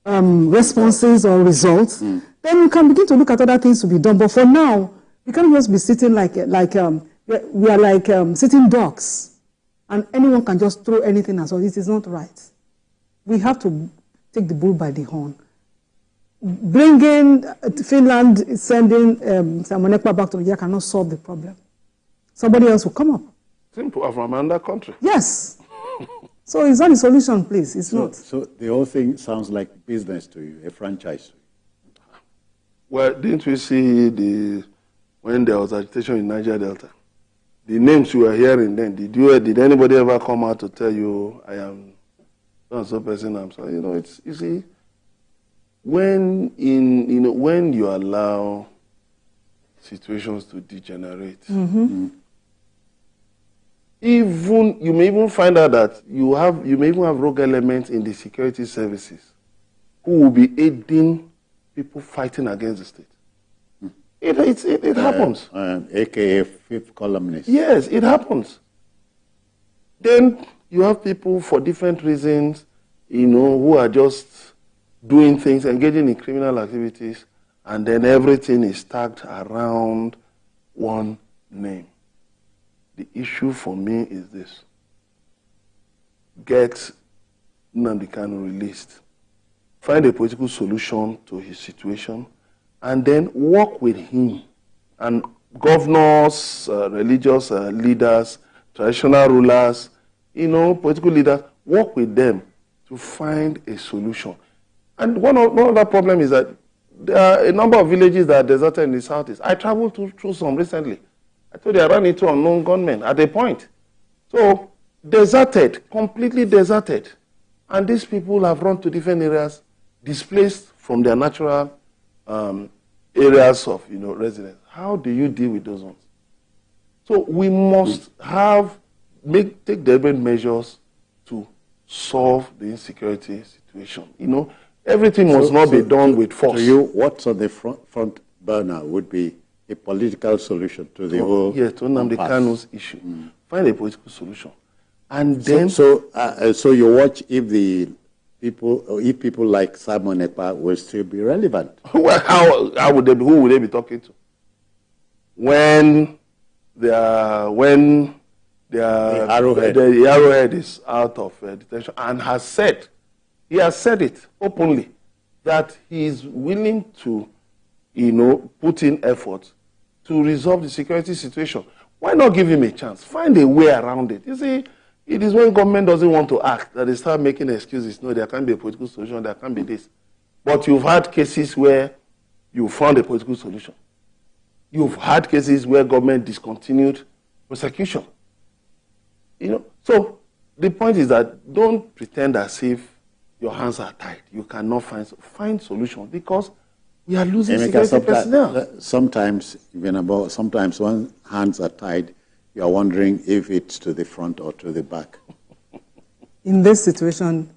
responses or results, then you can begin to look at other things to be done. But for now, we can't just be sitting we are like sitting ducks, and anyone can just throw anything at us. This is not right. We have to take the bull by the horn. Bringing Finland, sending Simon Ekpa back to Nigeria cannot solve the problem. Somebody else will come up. Simple, from another country. Yes. So it's not a solution, please. It's not. So the whole thing sounds like business to you, a franchise. Well, didn't we see when there was agitation in Niger Delta? The names you were hearing then, did anybody ever come out to tell you, I am so person, I'm sorry? You see, when you allow situations to degenerate, you may even find out that you may even have rogue elements in the security services who will be aiding people fighting against the state. It happens. AKA fifth columnist. Yes, it happens. Then you have people for different reasons, who are just doing things, engaging in criminal activities, and then everything is tagged around one name. The issue for me is this. Get Nnamdi Kanu released. Find a political solution to his situation, and then work with him and governors, religious leaders, traditional rulers, political leaders, work with them to find a solution. And one other problem is that there are a number of villages that are deserted in the southeast. I traveled through some recently. I told you I ran into unknown gunmen at a point. So, deserted, completely deserted. And these people have run to different areas, displaced from their natural areas of residence. How do you deal with those ones? So we must take deliberate measures to solve the insecurity situation. Everything must not be done with force. To you, what's on the front burner would be a political solution to the whole. Yes, to Nnamdi Kanu's issue. Find a political solution, and then. So you watch if people like Simon Ekpa will still be relevant. Well, how would they be? Who would they be talking to? When the arrowhead is out of detention and he has said it openly that he is willing to, put in effort to resolve the security situation. Why not give him a chance? Find a way around it. You see, it is when government doesn't want to act that they start making excuses. No, there can't be a political solution, there can't be this. But you've had cases where you found a political solution. You've had cases where government discontinued prosecution. So the point is that don't pretend as if your hands are tied. You cannot find solutions because we are losing security personnel. Sometimes when hands are tied, you are wondering if it's to the front or to the back. In this situation,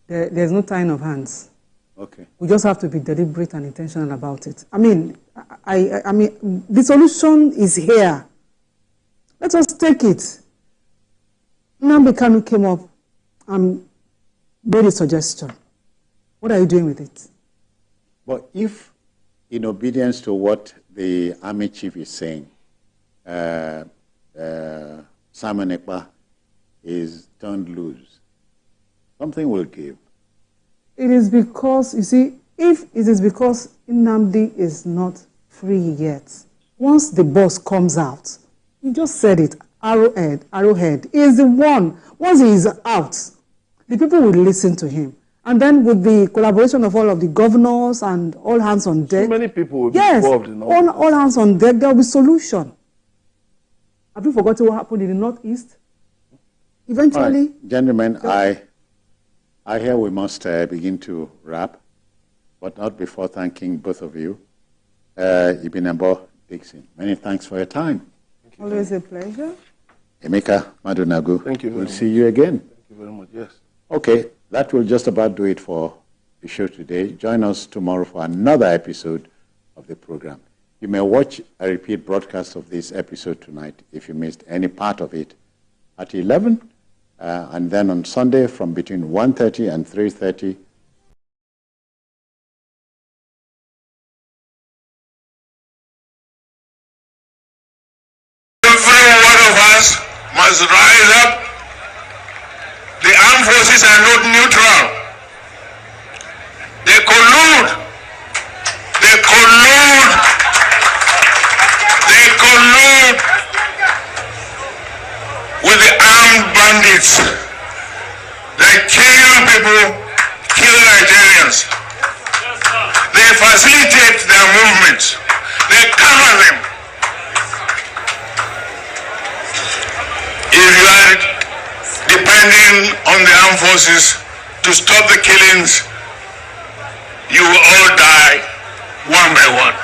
there's no tying of hands. Okay. We just have to be deliberate and intentional about it. I mean, the solution is here. Let us take it. Nnamdi Kanu came up and made a suggestion. What are you doing with it? But if, in obedience to what the army chief is saying, Simon Ekpa is turned loose, something will give. It is because, you see, if it is because Nnamdi is not free yet, once the boss comes out, you just said it, Arrowhead is the one. Once he is out, the people will listen to him. And then with the collaboration of all of the governors and all hands on deck. So many people will be involved in all hands on deck, there will be solution. Have you forgotten what happened in the Northeast? Eventually. Right. Gentlemen, I hear we must begin to wrap, but not before thanking both of you. Ibinabo Dixon, many thanks for your time. Always a pleasure. Emeka Madunagu, thank you very much. We'll see you again. Thank you very much, yes. Okay, that will just about do it for the show today. Join us tomorrow for another episode of the program. You may watch a repeat broadcast of this episode tonight if you missed any part of it at 11, and then on Sunday from between 1:30 and 3:30. Every one of us must rise up. The armed forces are not neutral. They collude. They collude. They collude with the armed bandits. They kill people, kill Nigerians. They facilitate their movements. They cover them. If you are depending on the armed forces to stop the killings, you will all die one by one.